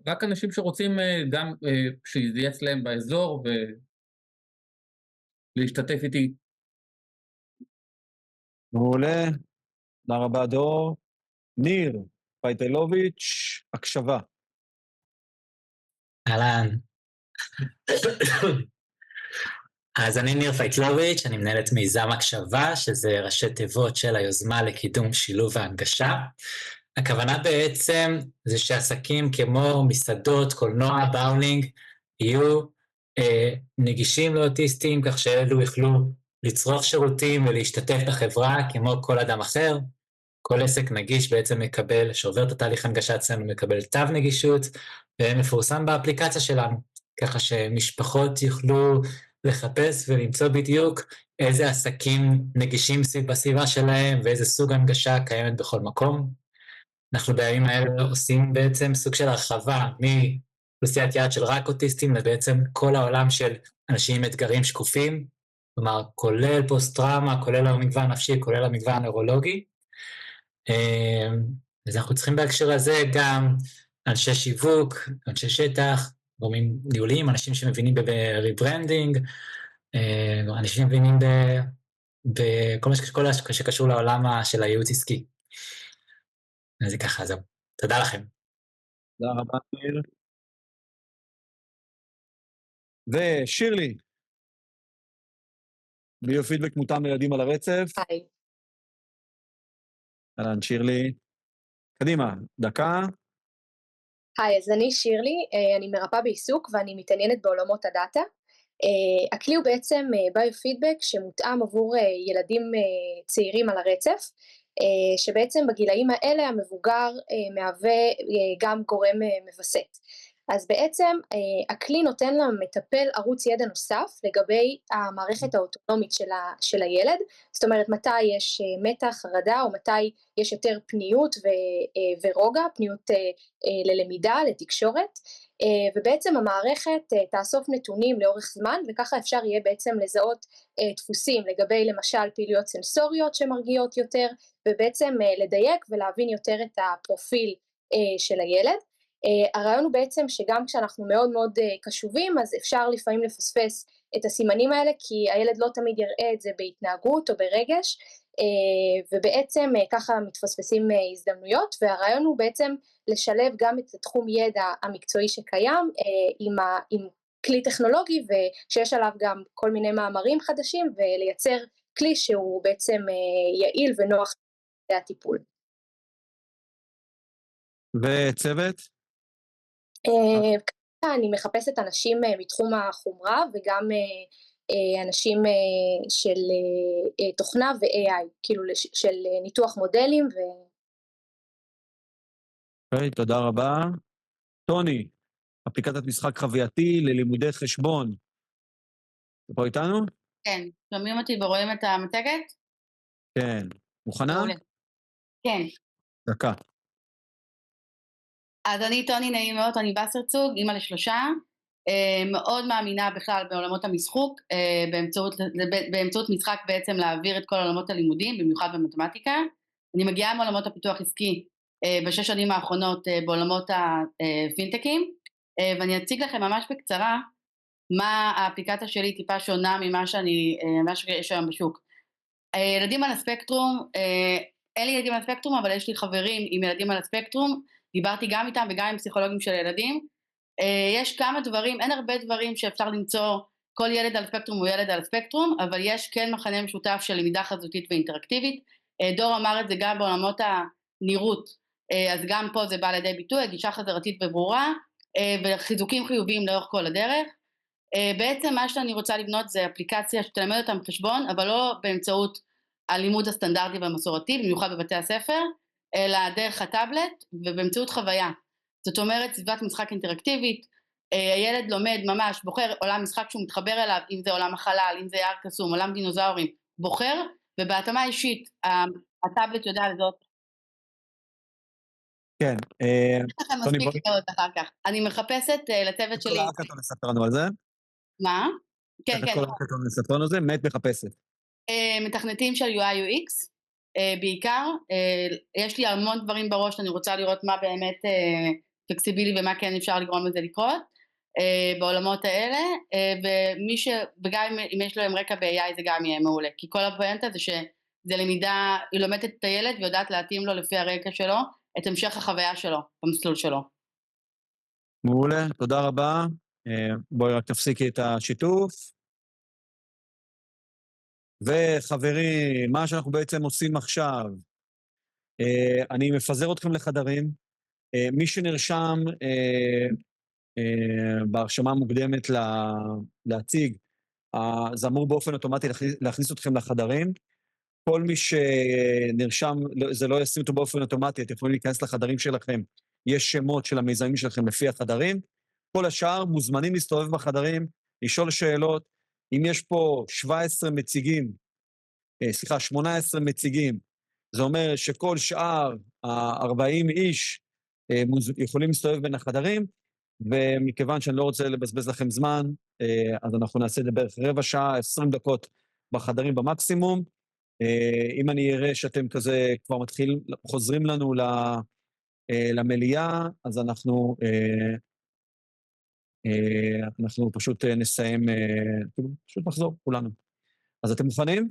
Speaker 18: רק אנשים שרוצים גם שזה יהיה אצלם באזור ולהשתתף איתי.
Speaker 1: מעולה, תודה רבה דור. ניר פייטלוביץ', הקשבה.
Speaker 19: אהלן. אז אני ניר פייטלוביץ', אני מנהלת מיזם הקשבה, שזה ראשי תיבות של היוזמה לקידום שילוב והנגשה. הכוונה בעצם זה שעסקים כמו מסעדות, קולנוע, באולינג, יהיו נגישים לאוטיסטים, כך שאלו יוכלו לצרוך שירותים ולהשתתף בחברה כמו כל אדם אחר. כל עסק נגיש בעצם מקבל, שעובר את התהליך הנגשה אצלנו, מקבל תו נגישות, ומפורסם באפליקציה שלנו, ככה שמשפחות יוכלו לחפש ולמצוא בדיוק איזה עסקים נגישים בסביבה שלהם, ואיזה סוג הנגשה קיימת בכל מקום. אנחנו בימים האלה עושים בעצם סוג של הרחבה מאוכלוסיית יעד של רק אוטיסטים, לבעצם כל העולם של אנשים עם אתגרים שקופים, כלומר, כולל פוסט-טראומה, כולל המגוון הנפשי, כולל המגוון הנוירולוגי. אז אנחנו צריכים בהקשר הזה גם אנשי שיווק, אנשי שטח, גורמים ניהוליים, אנשים שמבינים בריברנדינג, אנשים שמבינים בכל מה שקשור לעולם של הייעוץ עסקי. אז זה ככה, זהו. תודה לכם.
Speaker 1: תודה רבה, ניר. ושירלי, ביו-פידבק מותאם לילדים על הרצף.
Speaker 20: היי.
Speaker 1: אהלן, שירלי. קדימה, דקה.
Speaker 20: היי, אז אני שירלי, אני מרפאה בעיסוק ואני מתעניינת בעולמות הדאטה. הכלי הוא בעצם ביו-פידבק שמותאם עבור ילדים צעירים על הרצף, שבעצם בגילאים האלה המבוגר מהווה גם גורם מבסט. אז בעצם הכלי נותן למטפל ערוץ ידע נוסף לגבי המערכת האוטונומית של הילד, זאת אומרת מתי יש מתח, חרדה, או מתי יש יותר פניות ורוגע, פניות ללמידה, לתקשורת, ובעצם המערכת תאסוף נתונים לאורך זמן, וככה אפשר יהיה בעצם לזהות דפוסים לגבי למשל פעילויות סנסוריות שמרגיעות יותר, ובעצם לדייק ולהבין יותר את הפרופיל של הילד. הרעיון הוא בעצם שגם כשאנחנו מאוד מאוד קשובים, אז אפשר לפעמים לפספס את הסימנים האלה, כי הילד לא תמיד יראה את זה בהתנהגות או ברגש, ובעצם ככה מתפספסים הזדמנויות, והרעיון הוא בעצם לשלב גם את התחום ידע המקצועי שקיים עם כלי טכנולוגי, ושיש עליו גם כל מיני מאמרים חדשים, ולייצר כלי שהוא בעצם יעיל ונוח לטיפול.
Speaker 1: וצוות?
Speaker 20: אני מחפשת אנשים מתחום החומרה וגם אנשים של תוכנה ו-AI, כאילו של ניתוח מודלים
Speaker 1: אוקיי, תודה רבה. טוני, אפליקציית משחק חווייתי ללימודי חשבון. אתה פה איתנו?
Speaker 9: כן, שומעים אותי ורואים את המצגת?
Speaker 1: כן. מוכנה?
Speaker 9: מעולה. כן.
Speaker 1: דקה.
Speaker 9: אז אני טוני, נעים מאוד, טוני בסרצוג, אימא לשלושה, מאוד מאמינה בכלל בעולמות המשחוק, באמצעות משחק בעצם להעביר את כל עולמות הלימודים, במיוחד במתמטיקה. אני מגיעה מעולמות הפיתוח עסקי בשש שנים האחרונות בעולמות הפינטקים, ואני אציג לכם ממש בקצרה מה האפליקציה שלי טיפה שונה ממה שיש היום בשוק. ילדים על הספקטרום, אין לי ילדים על הספקטרום, אבל יש לי חברים עם ילדים על הספקטרום, דיברתי גם איתם וגם עם פסיכולוגים של ילדים. יש כמה דברים, אין הרבה דברים שאפשר למצוא, כל ילד על ספקטרום הוא ילד על ספקטרום, אבל יש כן מכנה משותף של למידה חזותית ואינטראקטיבית. דור אמר את זה גם בעולמות הנראות, אז גם פה זה בא לידי ביטוי, גישה חזרתית וברורה, וחיזוקים חיוביים לאורך כל הדרך. בעצם מה שאני רוצה לבנות זה אפליקציה שתלמד אותם חשבון, אבל לא באמצעות הלימוד הסטנדרטי והמסורתי, במיוחד בבתי הספר, אלא דרך הטאבלט ובאמצעות חוויה.
Speaker 21: זאת אומרת, סביבת משחק אינטראקטיבית, הילד לומד ממש, בוחר עולם משחק שהוא מתחבר אליו, אם זה עולם החלל, אם זה יער קסום, עולם דינוזאורים, בוחר, ובהתאמה אישית, הטאבלט יודע לזאת.
Speaker 1: כן.
Speaker 21: יש לכם מספיק מאוד אחר כך. אני מחפשת לצוות שלי...
Speaker 1: כל האקתון לספר לנו על זה.
Speaker 21: מה? כן, כן.
Speaker 1: כל האקתון לספר לנו על זה, מת מחפשת.
Speaker 21: מתכנתים של UI UX, בעיקר. יש לי המון דברים בראש, אני רוצה לראות מה באמת פלקסיבילי ומה כן אפשר לגרום לזה לקרות בעולמות האלה, וגם אם יש להם רקע ב-AI זה גם יהיה מעולה, כי כל הפואנטה זה שזה למידה, היא לומדת את הילד ויודעת להתאים לו לפי הרקע שלו, את המשך החוויה שלו, במסלול שלו.
Speaker 1: מעולה, תודה רבה. בואי רק תפסיקי את השיתוף. וחברים, מה שאנחנו בעצם עושים עכשיו, אני מפזר אתכם לחדרים. מי שנרשם בהרשמה המוקדמת להציג, זה אמור באופן אוטומטי להכניס אתכם לחדרים. כל מי שנרשם, זה לא ישים אותו באופן אוטומטי, אתם יכולים להיכנס לחדרים שלכם, יש שמות של המיזמים שלכם לפי החדרים. כל השאר מוזמנים להסתובב בחדרים, לשאול שאלות. אם יש פה 18 מציגים, זה אומר שכל שאר ה-40 איש יכולים להסתובב בין החדרים, ומכיוון שאני לא רוצה לבזבז לכם זמן, אז אנחנו נעשה את זה בערך רבע שעה, 20 דקות בחדרים במקסימום. אם אני אראה שאתם כזה כבר חוזרים לנו למליאה, אז אנחנו פשוט נסיים, פשוט נחזור כולנו. אז אתם מוכנים?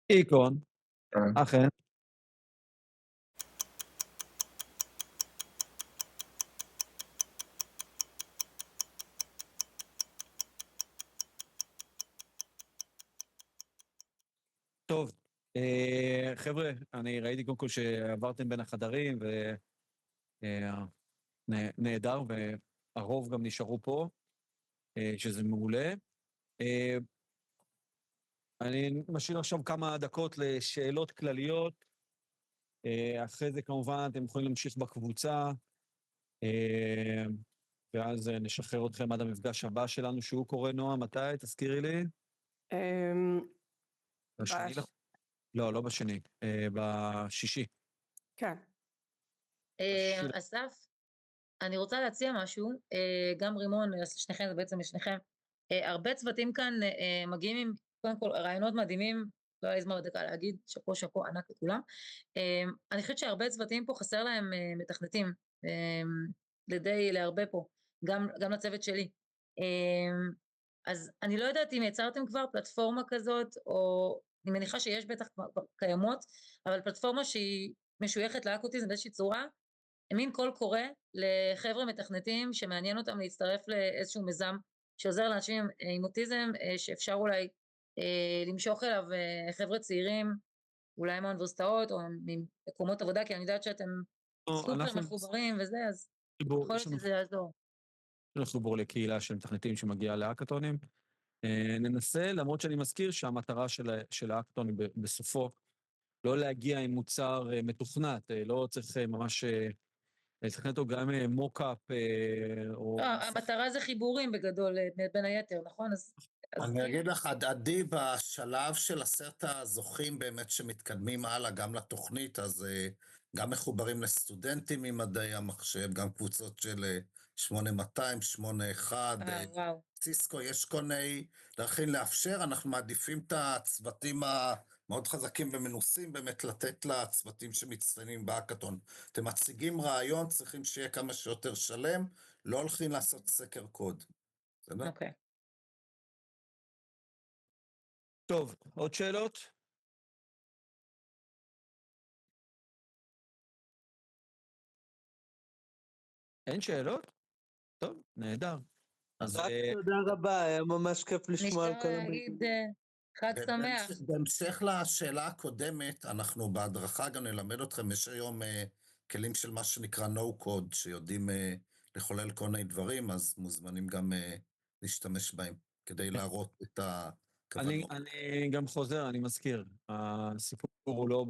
Speaker 1: איקון, אכן. טוב, חבר'ה, אני ראיתי קודם כל שעברתם בין החדרים, ונהדר, והרוב גם נשארו פה, שזה מעולה. אני משאיר עכשיו כמה דקות לשאלות כלליות, אחרי זה כמובן אתם יכולים להמשיך בקבוצה, ואז נשחרר אתכם עד המפגש הבא שלנו, שהוא קורא נועה, מתי? תזכירי לי. בשני? לא בשני, בשישי.
Speaker 2: כן.
Speaker 9: אסף, אני רוצה להציע משהו, גם רימון, שניכם, זה בעצם לשניכם, הרבה צוותים כאן מגיעים עם, קודם כל, רעיונות מדהימים, לא היה לי זמן בדקה להגיד, שפו ענק לכולם. אני חושבת שהרבה צוותים פה חסר להם מתכנתים, להרבה פה, גם לצוות שלי. אז אני לא יודעת אם יצרתם כבר פלטפורמה כזאת, או אני מניחה שיש בטח קיימות, אבל פלטפורמה שהיא משויכת לאקוטיזם באיזושהי צורה, מין קול קורא לחבר'ה מתכנתים שמעניין אותם להצטרף לאיזשהו מיזם שעוזר לאנשים עם אוטיזם, שאפשר אולי למשוך אליו חבר'ה צעירים, אולי מהאוניברסיטאות או ממקומות עבודה, כי אני יודעת שאתם סופר מחוברים וזה, אז יכול להיות שזה יעזור.
Speaker 1: יש לנו חיבור לקהילה של מתכנתים שמגיעה להאקתונים. ננסה, למרות שאני מזכיר שהמטרה של ההאקתון בסופו, לא להגיע עם מוצר מתוכנת, לא צריך ממש לתכנת אותו גם מוקאפ או...
Speaker 9: המטרה זה חיבורים בגדול, בין היתר, נכון?
Speaker 3: אני אגיד לך, עדי, בשלב של 10 הזוכים באמת שמתקדמים הלאה גם לתוכנית, אז גם מחוברים לסטודנטים ממדעי המחשב, גם קבוצות של 8200, 81, סיסקו, יש כל מיני דרכים לאפשר, אנחנו מעדיפים את הצוותים המאוד חזקים ומנוסים, באמת לתת לצוותים שמצטיינים בהאקתון. אתם מציגים רעיון, צריכים שיהיה כמה שיותר שלם, לא הולכים לעשות סקר קוד. בסדר?
Speaker 9: אוקיי.
Speaker 1: טוב, עוד שאלות? אין שאלות? טוב, נהדר.
Speaker 22: רק תודה רבה, היה ממש כיף לשמוע על כל
Speaker 9: להגיד חג שמח.
Speaker 3: בהמשך לשאלה הקודמת, אנחנו בהדרכה גם נלמד אתכם, יש היום כלים של מה שנקרא no code, שיודעים לחולל כל מיני דברים, אז מוזמנים גם להשתמש בהם, כדי להראות את הכוונות.
Speaker 1: אני גם חוזר, אני מזכיר, הסיפור הוא לא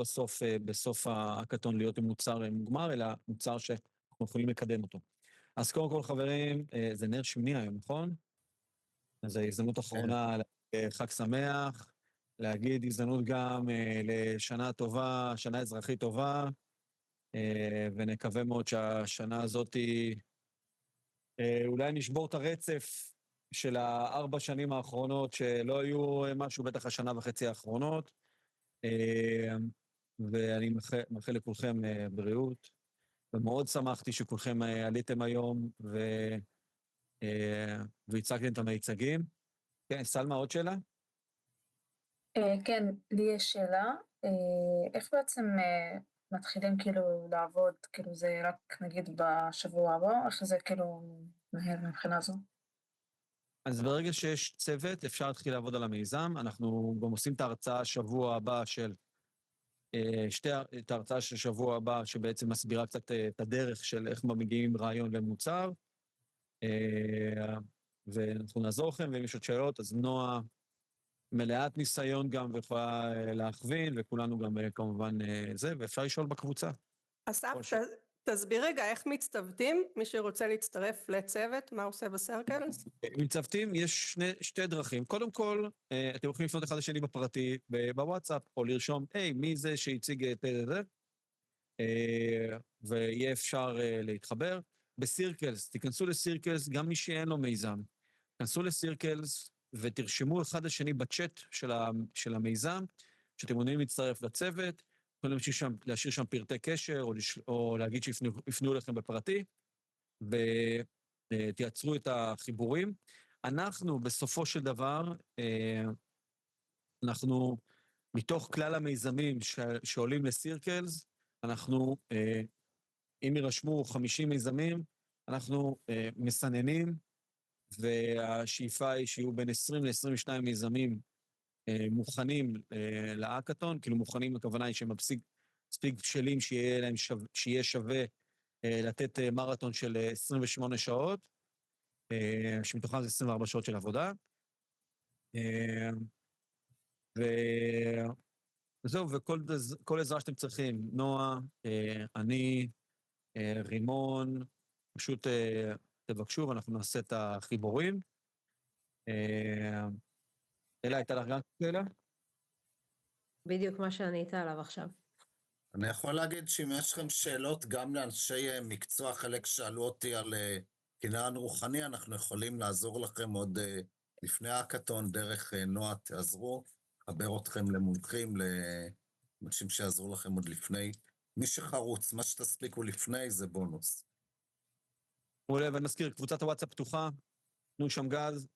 Speaker 1: בסוף ההאקתון להיות עם מוצר מוגמר, אלא מוצר אנחנו יכולים לקדם אותו. אז קודם כל, חברים, זה נר שמיני היום, נכון? אז זו הזדמנות אחרונה לחג שמח, להגיד הזדמנות גם לשנה טובה, שנה אזרחית טובה, ונקווה מאוד שהשנה הזאת אולי נשבור את הרצף של 4 שנים האחרונות, שלא היו משהו, בטח השנה וחצי האחרונות, ואני מאחל לכולכם בריאות, ומאוד שמחתי שכולכם עליתם היום והצגתם את המיצגים. כן, סלמה, עוד שאלה?
Speaker 4: כן, לי יש שאלה. איך בעצם מתחילים כאילו לעבוד, כאילו זה רק נגיד בשבוע הבא, איך זה כאילו נהל מבחינה זו?
Speaker 1: אז ברגע שיש צוות, אפשר להתחיל לעבוד על המיזם. אנחנו גם עושים את ההרצאה שבוע הבא את ההרצאה של שבוע הבא, שבעצם מסבירה קצת את הדרך של איך מגיעים רעיון למוצר, ואנחנו נעזור לכם, ואם יש עוד שאלות, אז נועה מלאת ניסיון גם, ויכולה להכווין, וכולנו גם כמובן זה, ואפשר לשאול בקבוצה.
Speaker 2: אסף, תסביר רגע איך מצטוותים, מי שרוצה להצטרף לצוות, מה עושה בסרקלס?
Speaker 1: מצטוותים, יש שתי דרכים. קודם כל, אתם יכולים לפנות אחד לשני בפרטי, בוואטסאפ, או לרשום, היי, מי זה שהציג את זה, ויהיה אפשר להתחבר. בסירקלס, תיכנסו לסירקלס, גם מי שאין לו מיזם. תיכנסו לסירקלס ותרשמו אחד לשני בצ'אט של המיזם, שאתם מעוניינים להצטרף לצוות, יכולים להשאיר שם פרטי קשר, או להגיד שיפנו לכם בפרטי, ותייצרו את החיבורים. אנחנו, בסופו של דבר, אנחנו, מתוך כלל המיזמים שעולים לסירקלס, אנחנו, אם ירשמו 50 מיזמים, אנחנו מסננים, והשאיפה היא שיהיו בין 20 ל-22 מיזמים מוכנים להאקתון, כאילו מוכנים, הכוונה היא שהם מספיק בשלים שיהיה שווה לתת מרתון של 28 שעות, שמתוכם זה 24 שעות של עבודה. וזהו, וכל עזרה שאתם צריכים, נועה, אני, רימון, פשוט תבקשו ואנחנו נעשה את החיבורים. אלה, הייתה לך גם שאלה?
Speaker 12: בדיוק מה שענית עליו עכשיו.
Speaker 3: אני יכול להגיד שאם יש לכם שאלות גם לאנשי מקצוע, חלק שאלו אותי על קניין רוחני, אנחנו יכולים לעזור לכם עוד לפני ההאקתון, דרך נועה תעזרו, חבר אתכם למומחים, לאנשים שיעזרו לכם עוד לפני. מי שחרוץ, מה שתספיקו לפני זה בונוס.
Speaker 1: ונזכיר, קבוצת הוואטסאפ פתוחה, תנו שם גז.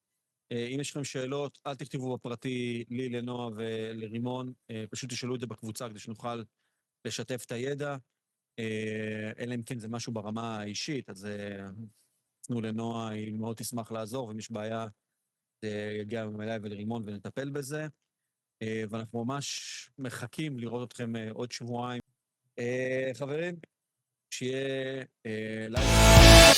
Speaker 1: אם יש לכם שאלות, אל תכתבו בפרטי לי, לנועה ולרימון, פשוט תשאלו את זה בקבוצה כדי שנוכל לשתף את הידע, אלא אם כן זה משהו ברמה האישית, אז תנו לנועה, היא מאוד תשמח לעזור, ואם יש בעיה, זה יגיע אליי ולרימון ונטפל בזה, ואנחנו ממש מחכים לראות אתכם עוד שבועיים. חברים, שיהיה לילה.